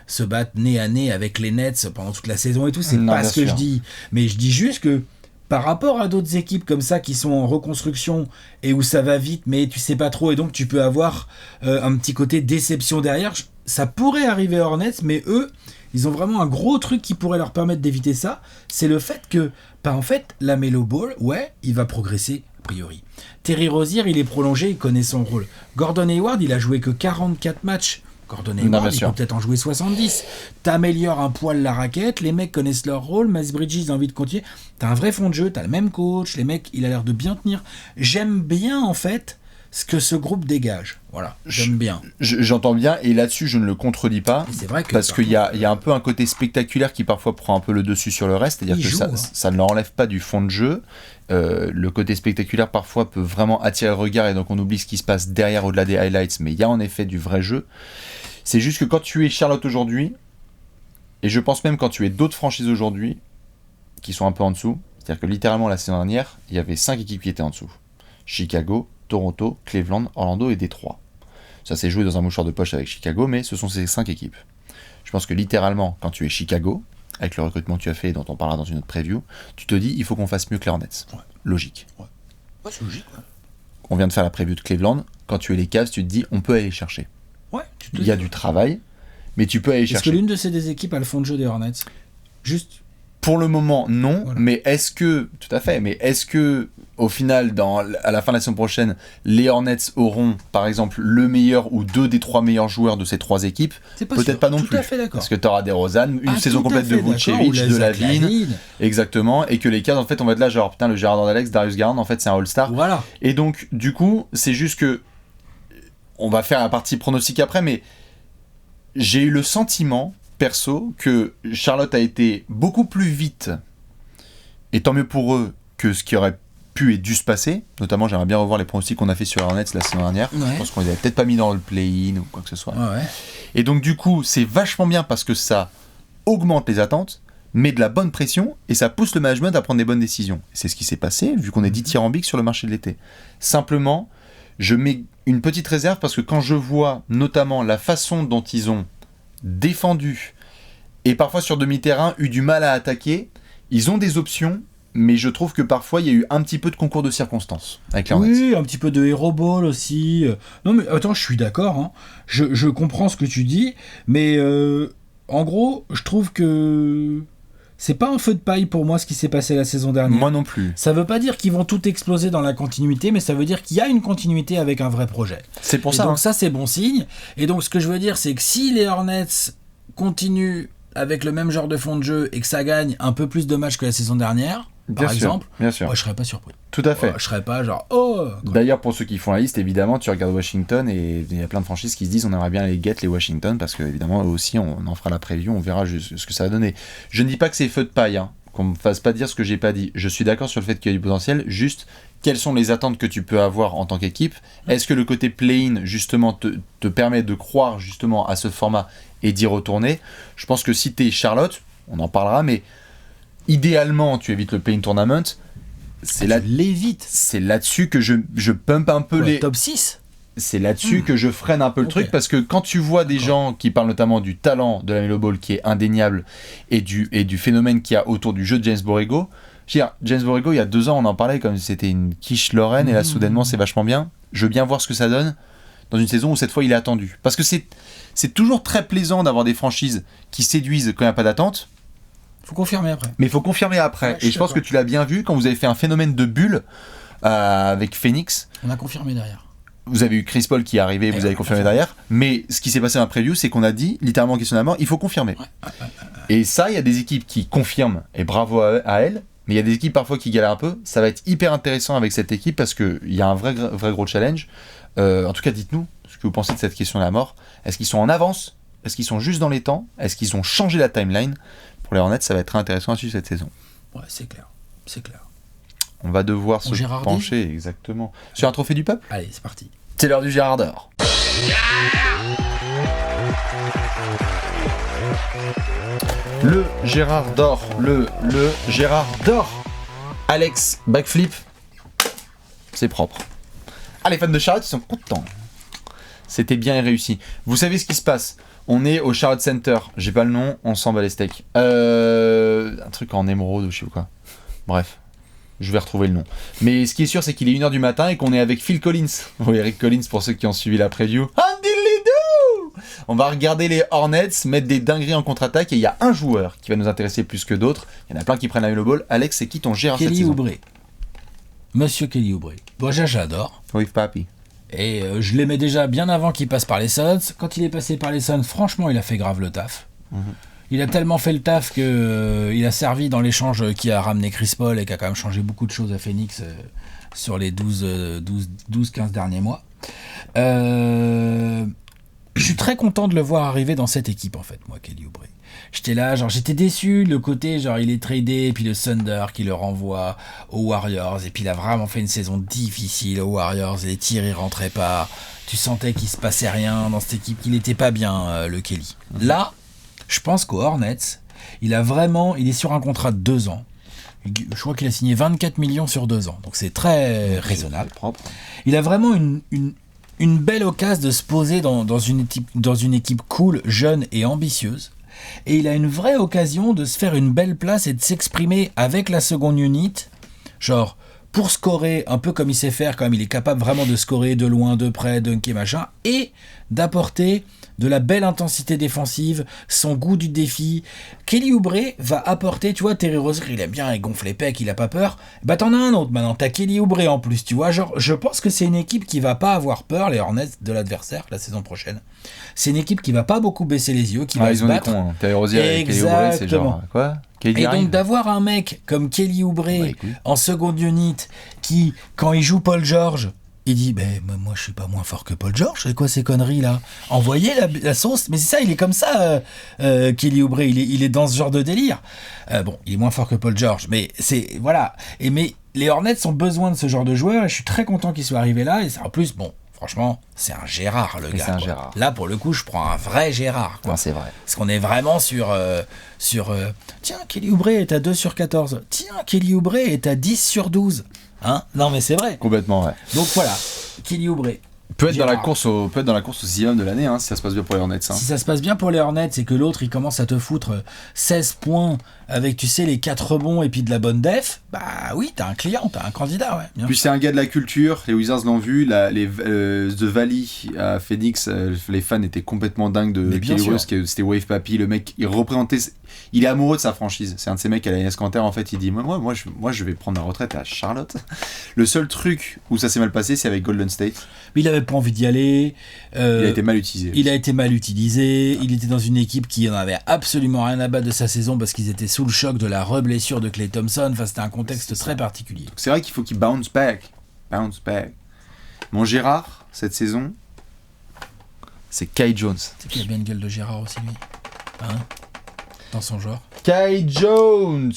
se battre nez à nez avec les Nets pendant toute la saison et tout. C'est pas ce que je dis. Mais je dis juste que par rapport à d'autres équipes comme ça qui sont en reconstruction et où ça va vite, mais tu sais pas trop, et donc tu peux avoir un petit côté déception derrière. Ça pourrait arriver à Hornets, mais eux, ils ont vraiment un gros truc qui pourrait leur permettre d'éviter ça. C'est le fait que, en fait, la Melo Ball, ouais, il va progresser a priori. Terry Rozier, il est prolongé, il connaît son rôle. Gordon Hayward, il a joué que 44 matchs. Gordon Hayward, il peut peut-être en jouer 70. T'améliores un poil la raquette, les mecs connaissent leur rôle, Miles Bridges a envie de continuer. T'as un vrai fond de jeu, t'as le même coach, les mecs, il a l'air de bien tenir. J'aime bien, en fait, ce que ce groupe dégage. Voilà, j'aime bien. J'entends bien, et là-dessus, je ne le contredis pas. C'est vrai que parce qu'il y a un peu un côté spectaculaire qui parfois prend un peu le dessus sur le reste, c'est-à-dire que ça ne leur enlève pas du fond de jeu. Le côté spectaculaire parfois peut vraiment attirer le regard et donc on oublie ce qui se passe derrière au-delà des highlights, mais il y a en effet du vrai jeu. C'est juste que quand tu es Charlotte aujourd'hui, et je pense même quand tu es d'autres franchises aujourd'hui qui sont un peu en dessous, c'est-à-dire que littéralement la saison dernière, il y avait 5 équipes qui étaient en dessous. Chicago, Toronto, Cleveland, Orlando et Détroit. Ça s'est joué dans un mouchoir de poche avec Chicago, mais ce sont ces 5 équipes. Je pense que littéralement, quand tu es Chicago, avec le recrutement que tu as fait et dont on parlera dans une autre preview, tu te dis il faut qu'on fasse mieux que les Hornets. Ouais. Logique. Ouais, c'est logique. Ouais. On vient de faire la preview de Cleveland. Quand tu es les Cavs, tu te dis on peut aller chercher. Ouais, il y a du travail, mais tu peux aller chercher. Est-ce que l'une de ces deux équipes a le fond de jeu des Hornets ? Juste. Pour le moment, non. Voilà. Mais est-ce que, tout à fait, mais est-ce que au final, à la fin de la saison prochaine, les Hornets auront, par exemple, le meilleur ou 2 des 3 meilleurs joueurs de ces 3 équipes ? Peut-être pas non plus. Tout à fait d'accord. Parce que tu auras des Rosanne, une saison complète de Vucevic, de Lavine, exactement, et que les Cavs, en fait, on va être là, genre, putain, le Gérard d'Alex, Darius Garland, en fait, c'est un All-Star. Voilà. Et donc, du coup, c'est juste que, on va faire la partie pronostic après, mais j'ai eu le sentiment, perso, que Charlotte a été beaucoup plus vite, et tant mieux pour eux, que ce qui aurait pu et dû se passer. Notamment, j'aimerais bien revoir les pronostics qu'on a fait sur Hornets la saison dernière. Ouais. Je pense qu'on les avait peut-être pas mis dans le play-in ou quoi que ce soit. Ouais. Et donc, du coup, c'est vachement bien parce que ça augmente les attentes, met de la bonne pression et ça pousse le management à prendre des bonnes décisions. C'est ce qui s'est passé, vu qu'on est dithyrambique sur le marché de l'été. Simplement, je mets une petite réserve parce que quand je vois notamment la façon dont ils ont défendu et parfois sur demi-terrain eu du mal à attaquer, ils ont des options, mais je trouve que parfois il y a eu un petit peu de concours de circonstances avec les Hornets. Oui, un petit peu de hero ball aussi. Non mais attends, je suis d'accord, hein. Je comprends ce que tu dis, mais en gros, je trouve que c'est pas un feu de paille pour moi ce qui s'est passé la saison dernière. Moi non plus. Ça veut pas dire qu'ils vont tout exploser dans la continuité, mais ça veut dire qu'il y a une continuité avec un vrai projet. C'est pour ça. Donc ça, c'est bon signe. Et donc ce que je veux dire, c'est que si les Hornets continuent avec le même genre de fond de jeu et que ça gagne un peu plus de matchs que la saison dernière, par exemple, bien sûr. Moi, je serais pas surpris. Tout à fait. Je serais pas genre quoi. D'ailleurs, pour ceux qui font la liste, évidemment, tu regardes Washington et il y a plein de franchises qui se disent on aimerait bien les get les Washington parce que évidemment eux aussi on en fera la preview, on verra juste ce que ça va donner. Je ne dis pas que c'est feu de paille, hein. qu'on me fasse pas dire ce que j'ai pas dit. Je suis d'accord sur le fait qu'il y a du potentiel, juste quelles sont les attentes que tu peux avoir en tant qu'équipe ? Est-ce que le côté play-in justement te permet de croire justement à ce format et d'y retourner ? Je pense que si t'es Charlotte, on en parlera, mais idéalement tu évites le play-in tournament. C'est là-dessus que je pump un peu les top 6. C'est là-dessus que je freine un peu le truc, parce que quand tu vois des gens qui parlent notamment du talent de la Melo Ball qui est indéniable et du phénomène qu'il y a autour du jeu de James Borrego, James Borrego, il y a 2 ans, on en parlait comme si c'était une quiche Lorraine, et là soudainement c'est vachement bien. Je veux bien voir ce que ça donne dans une saison où cette fois il est attendu. Parce que c'est toujours très plaisant d'avoir des franchises qui séduisent quand il n'y a pas d'attente. Faut confirmer après. Mais il faut confirmer après. Ouais, et je pense que tu l'as bien vu quand vous avez fait un phénomène de bulle avec Phoenix. On a confirmé derrière. Vous avez eu Chris Paul qui est arrivé, vous avez confirmé derrière. Mais ce qui s'est passé dans la preview, c'est qu'on a dit, littéralement questionnement, il faut confirmer. Et ça, il y a des équipes qui confirment, et bravo à elles. Mais il y a des équipes parfois qui galèrent un peu. Ça va être hyper intéressant avec cette équipe parce qu'il y a un vrai gros challenge. En tout cas, dites-nous ce que vous pensez de cette question de la mort. Est-ce qu'ils sont en avance ? Est-ce qu'ils sont juste dans les temps ? Est-ce qu'ils ont changé la timeline ? Pour les Hornets, ça va être très intéressant à suivre cette saison. Ouais, c'est clair. On va devoir se pencher exactement sur un trophée du peuple. Allez, c'est parti. C'est l'heure du Gérard d'or. Le Gérard d'or. Le Gérard d'or. Alex, backflip. C'est propre. Ah, les fans de Charlotte, ils sont contents. C'était bien réussi. Vous savez ce qui se passe ? On est au Charlotte Center. J'ai pas le nom, on s'en bat les steaks. Un truc en émeraude ou je sais pas quoi. Bref. Je vais retrouver le nom. Mais ce qui est sûr, c'est qu'il est 1h du matin et qu'on est avec Phil Collins. Oui, Eric Collins pour ceux qui ont suivi la preview. On va regarder les Hornets mettre des dingueries en contre-attaque et il y a un joueur qui va nous intéresser plus que d'autres. Il y en a plein qui prennent la Melo Ball. Alex, c'est qui ton Gérard cette saison ? Kelly Oubre. Monsieur Kelly Oubre. Bon, j'adore. With Papi. Et je l'aimais déjà bien avant qu'il passe par les Suns. Quand il est passé par les Suns, franchement, il a fait grave le taf. Il a tellement fait le taf qu'il a servi dans l'échange qui a ramené Chris Paul et qui a quand même changé beaucoup de choses à Phoenix sur les 12-15 derniers mois. Je suis très content de le voir arriver dans cette équipe, en fait, moi, Kelly Oubre. J'étais là, j'étais déçu, le côté, il est tradé, puis le Thunder qui le renvoie aux Warriors, et puis il a vraiment fait une saison difficile aux Warriors, les tirs, ils rentraient pas. Tu sentais qu'il se passait rien dans cette équipe, qu'il était pas bien, le Kelly. Là, je pense qu'aux Hornets, il est sur un contrat de 2 ans. Je crois qu'il a signé 24 millions sur 2 ans. Donc c'est très raisonnable. Propre. Il a vraiment une belle occasion de se poser dans une équipe cool, jeune et ambitieuse. Et il a une vraie occasion de se faire une belle place et de s'exprimer avec la seconde unit. Genre, pour scorer, un peu comme il sait faire, quand même, il est capable vraiment de scorer de loin, de près, dunker, machin, et d'apporter de la belle intensité défensive, son goût du défi. Kelly Oubre va apporter, tu vois, Terry Rozier, il aime bien, il gonfle les pecs, il a pas peur. Bah t'en as un autre maintenant, t'as Kelly Oubre en plus, tu vois. Genre, je pense que c'est une équipe qui va pas avoir peur, les Hornets, de l'adversaire la saison prochaine. C'est une équipe qui va pas beaucoup baisser les yeux, qui va se battre. Hein. Terry Rozier et Kelly Oubre, c'est genre quoi ? Et donc d'avoir un mec comme Kelly Oubre en seconde unit qui, quand il joue Paul George, il dit moi je suis pas moins fort que Paul George, c'est quoi ces conneries là ? Envoyez la sauce, mais c'est ça, il est comme ça, Kelly Oubre, il est dans ce genre de délire. Bon, il est moins fort que Paul George, mais c'est voilà. Mais les Hornets ont besoin de ce genre de joueurs et je suis très content qu'il soit arrivé là. Et c'est en plus franchement, c'est un Gérard, le gars. C'est un Gérard. Là, pour le coup, je prends un vrai Gérard. Quoi. Non, c'est vrai. Parce qu'on est vraiment sur tiens, Kelly Oubre est à 2 sur 14. Tiens, Kelly Oubre est à 10 sur 12. Hein ? Non, mais c'est vrai. Complètement, ouais. Donc voilà, Kelly Oubre. Peut être dans la course au sixième de l'année, hein, si ça se passe bien pour les Hornets. Hein. Si ça se passe bien pour les Hornets, c'est que l'autre il commence à te foutre 16 points avec, tu sais, les 4 rebonds et puis de la bonne def. Bah oui, t'as un client, t'as un candidat, ouais. Bien. Puis c'est un gars de la culture, les Wizards l'ont vu, The Valley à Phoenix, les fans étaient complètement dingues de Kelly Oubre, c'était Wave Papi, le mec, il représentait, il est amoureux de sa franchise. C'est un de ces mecs à la Canter, en fait, il dit moi je vais prendre ma retraite à Charlotte. Le seul truc où ça s'est mal passé, c'est avec Golden State. Mais il avait pas envie d'y aller. Il a été mal utilisé. Il était dans une équipe qui en avait absolument rien à battre de sa saison parce qu'ils étaient sous le choc de la reblessure de Klay Thompson. Enfin, c'était un contexte très particulier. Donc, c'est vrai qu'il faut qu'il bounce back. Mon Gérard, cette saison, c'est Kai Jones. C'est qu'il a bien une gueule de Gérard aussi, lui. Hein ? Dans son genre. Kai Jones.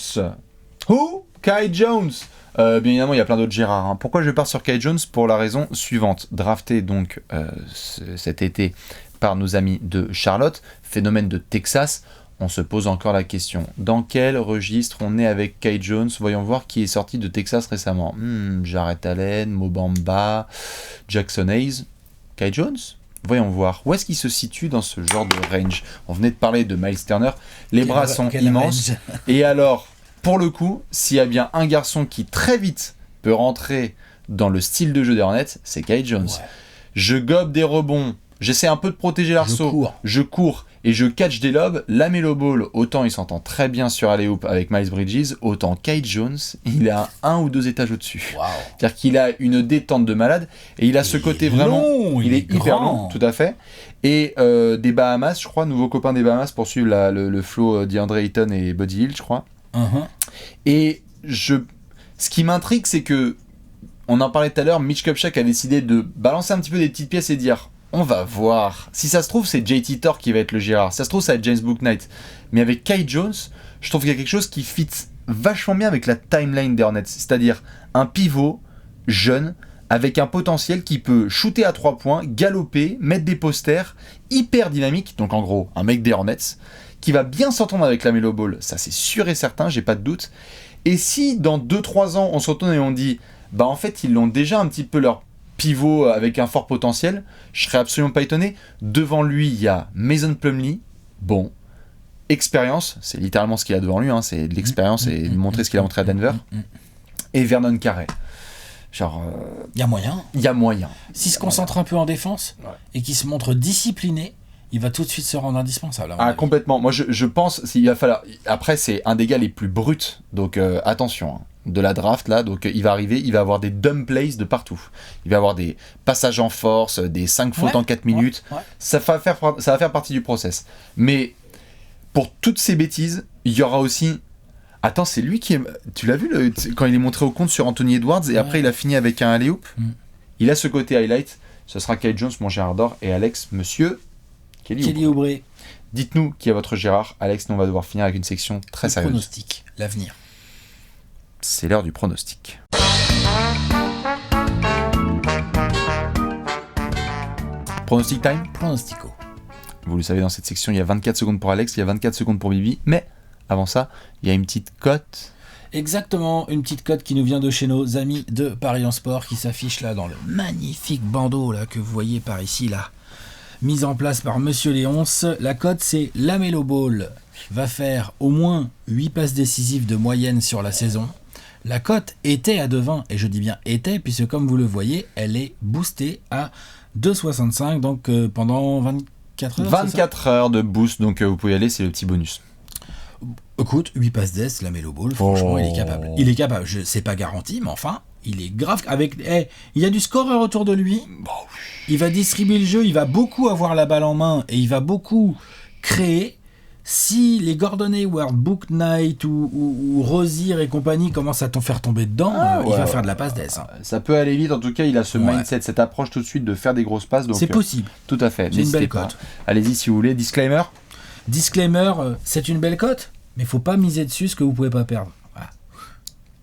Kai Jones. Bien évidemment, il y a plein d'autres Gérard. Hein. Pourquoi je pars sur Kai Jones? Pour la raison suivante. Drafté donc cet été par nos amis de Charlotte, phénomène de Texas, on se pose encore la question. Dans quel registre on est avec Kai Jones? Voyons voir qui est sorti de Texas récemment. Jarrett Allen, Mobamba, Jackson Hayes. Kai Jones? Voyons voir. Où est-ce qu'il se situe dans ce genre de range? On venait de parler de Miles Turner. Les bras sont immenses. Et alors, pour le coup, s'il y a bien un garçon qui très vite peut rentrer dans le style de jeu des Hornets, c'est Kai Jones. Ouais. Je gobe des rebonds. J'essaie un peu de protéger l'arceau. Je cours et je catch des lobes. LaMelo Ball, autant il s'entend très bien sur alley-oop avec Miles Bridges, autant Kai Jones, il est à 1 ou 2 étages au-dessus. Wow. C'est-à-dire qu'il a une détente de malade et il a ce côté vraiment... Il est hyper long, tout à fait. Et des Bahamas, je crois, nouveau copain des Bahamas pour suivre le flow d'Andre Ayton et Buddy Hield, je crois. Et ce qui m'intrigue, c'est que, on en parlait tout à l'heure, Mitch Kupchak a décidé de balancer un petit peu des petites pièces et dire... On va voir. Si ça se trouve, c'est JT Thor qui va être le Gérard. Si ça se trouve, ça va être James Bouknight. Mais avec Kai Jones, je trouve qu'il y a quelque chose qui fit vachement bien avec la timeline des Hornets. C'est-à-dire un pivot jeune avec un potentiel qui peut shooter à 3 points, galoper, mettre des posters, hyper dynamique. Donc en gros, un mec des Hornets qui va bien s'entendre avec LaMelo Ball. Ça, c'est sûr et certain, j'ai pas de doute. Et si dans 2-3 ans, on se retourne et on dit, bah en fait, ils l'ont déjà un petit peu leur pivot avec un fort potentiel, je serais absolument pas étonné. Devant lui, il y a Mason Plumlee, bon, expérience, c'est littéralement ce qu'il a devant lui, hein, c'est de l'expérience et de montrer ce qu'il a montré à Denver, et Vernon Carey. Genre, il y a moyen. Il y a moyen. S'il se concentre un peu en défense et qu'il se montre discipliné, il va tout de suite se rendre indispensable. Ah, complètement. Moi, je pense qu'il va falloir. Après, c'est un des gars les plus bruts, donc attention. Hein. De la draft là, donc il va arriver, il va avoir des dumb plays de partout. Il va avoir des passages en force, des 5 fautes en 4 minutes. Ouais. Ça va faire partie du process. Mais pour toutes ces bêtises, il y aura aussi. Attends, c'est lui qui est. Tu l'as vu quand il est montré au compte sur Anthony Edwards et après il a fini avec un alley-oop. Il a ce côté highlight. Ce sera Kai Jones, mon Gérard d'or, et Alex, monsieur Kelly Oubre. Dites-nous qui est votre Gérard. Alex, nous on va devoir finir avec une section très sérieuse. Pronostic, l'avenir. C'est l'heure du pronostic. Pronostic time? Pronostico. Vous le savez, dans cette section, il y a 24 secondes pour Alex, il y a 24 secondes pour Bibi, mais avant ça, il y a une petite cote. Exactement, une petite cote qui nous vient de chez nos amis de Paris en Sport, qui s'affiche là dans le magnifique bandeau là, que vous voyez par ici, là, mise en place par Monsieur Léonce. La cote, c'est LaMelo Ball va faire au moins 8 passes décisives de moyenne sur la saison. La cote était à 2,20, et je dis bien était, puisque comme vous le voyez, elle est boostée à 2,65, donc pendant 24 heures. 24 heures de boost, donc vous pouvez y aller, c'est le petit bonus. Écoute, 8 passes d'ess, LaMelo Ball, franchement, il est capable. Il est capable, c'est pas garanti, mais enfin, il est grave. Il y a du scoreur autour de lui, il va distribuer le jeu, il va beaucoup avoir la balle en main, et il va beaucoup créer. Si les Gordon Hayward, Bouknight ou Rozier et compagnie commencent à t'en faire tomber dedans, il va faire de la passe d'ess. Hein. Ça peut aller vite, en tout cas, il a ce mindset, cette approche tout de suite de faire des grosses passes. Donc, c'est possible. Tout à fait. C'est une belle cote. Allez-y si vous voulez. Disclaimer, c'est une belle cote, mais il faut pas miser dessus ce que vous pouvez pas perdre. Voilà.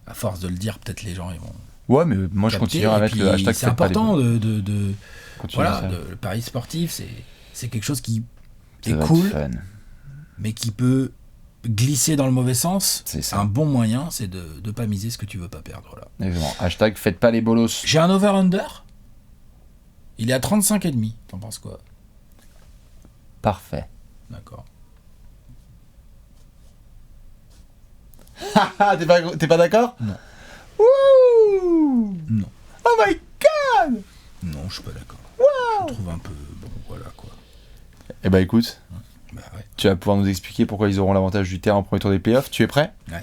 À force de le dire, peut-être les gens ils vont. Ouais, mais moi je continue à mettre le hashtag. C'est important de le pari sportif, c'est quelque chose qui est cool. Mais qui peut glisser dans le mauvais sens. C'est ça. Un bon moyen, c'est de ne pas miser ce que tu veux pas perdre. Là. Exactement. Hashtag faites pas les bolos. J'ai un over-under. Il est à 35,5. T'en penses quoi? Parfait. D'accord. T'es pas d'accord? Non. Wouh! Non. Oh my god! Non, je suis pas d'accord. Wow! Je trouve un peu... Bon, voilà quoi. Eh ben écoute... Bah ouais. Tu vas pouvoir nous expliquer pourquoi ils auront l'avantage du terrain en premier tour des playoffs. Tu es prêt? Ouais.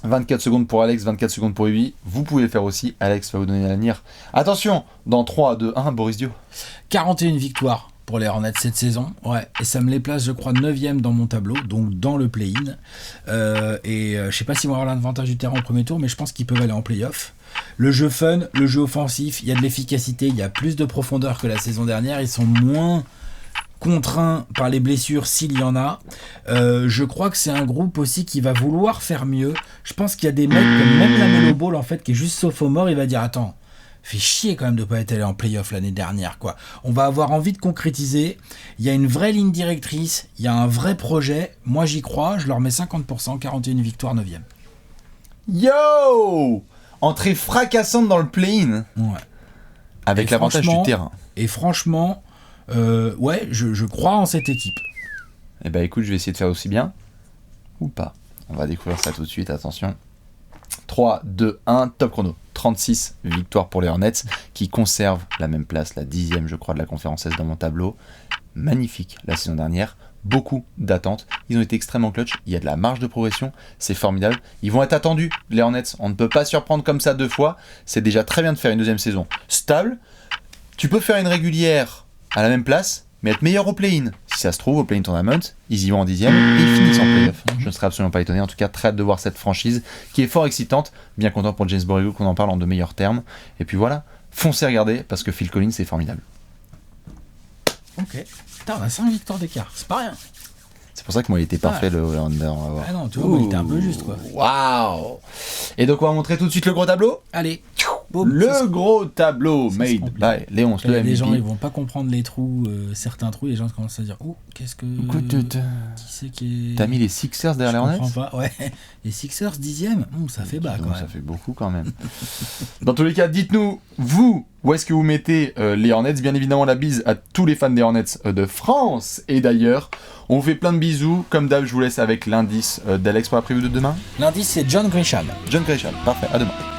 24 secondes pour Alex, 24 secondes pour Ubi. Vous pouvez le faire aussi. Alex va vous donner l'avenir. Attention, dans 3, 2, 1, Boris Dio. 41 victoires pour les Hornets cette saison. Ouais. Et ça me les place, je crois, 9e dans mon tableau, donc dans le play-in. Je sais pas s'ils vont avoir l'avantage du terrain au premier tour, mais je pense qu'ils peuvent aller en play-off. Le jeu fun, le jeu offensif, il y a de l'efficacité, il y a plus de profondeur que la saison dernière. Ils sont moins contraint par les blessures s'il y en a. Je crois que c'est un groupe aussi qui va vouloir faire mieux. Je pense qu'il y a des mecs comme même la Melo Ball en fait qui est juste sophomore, il va dire attends, fait chier quand même de pas être allé en playoff l'année dernière quoi. On va avoir envie de concrétiser. Il y a une vraie ligne directrice, il y a un vrai projet. Moi j'y crois, je leur mets 50%, 41 victoires, 9e. Yo! Entrée fracassante dans le play-in. Ouais. Avec l'avantage du terrain. Et franchement, ouais, je crois en cette équipe. Eh ben écoute, je vais essayer de faire aussi bien. Ou pas. On va découvrir ça tout de suite, attention. 3, 2, 1, top chrono. 36 victoires pour les Hornets, qui conservent la même place, la 10e je crois de la conférence Est dans mon tableau. Magnifique la saison dernière, beaucoup d'attentes, ils ont été extrêmement clutch, il y a de la marge de progression, c'est formidable. Ils vont être attendus, les Hornets, on ne peut pas surprendre comme ça 2 fois, c'est déjà très bien de faire une deuxième saison stable. Tu peux faire une régulière à la même place, mais être meilleur au play-in. Si ça se trouve, au play-in tournament, ils y vont en 10e et ils finissent en play-off. Je ne serais absolument pas étonné. En tout cas, très hâte de voir cette franchise qui est fort excitante. Bien content pour James Borrego qu'on en parle en de meilleurs termes. Et puis voilà, foncez regarder parce que Phil Collins c'est formidable. Ok. Putain, on a 5 victoires d'écart. C'est pas rien. C'est pour ça que moi il était parfait le under. Ah non, tu vois, moi, il était un peu juste quoi. Waouh! Et donc on va montrer tout de suite le gros tableau. Allez. Boum, le gros tableau made by Léon, le MVP. Les gens ils vont pas comprendre les trous, certains trous, les gens commencent à dire oh qu'est-ce que. Qui c'est qui est. T'as mis les Sixers derrière les Hornets? Pas. Ouais. Les Sixers 10e, ça fait bas quand même. Ça fait beaucoup quand même. Dans tous les cas, dites-nous vous où est-ce que vous mettez les Hornets. Bien évidemment la bise à tous les fans des Hornets de France et d'ailleurs. On vous fait plein de bisous. Comme d'hab, je vous laisse avec l'indice d'Alex pour la preview de demain. L'indice c'est John Grisham. John Grisham, parfait, à demain.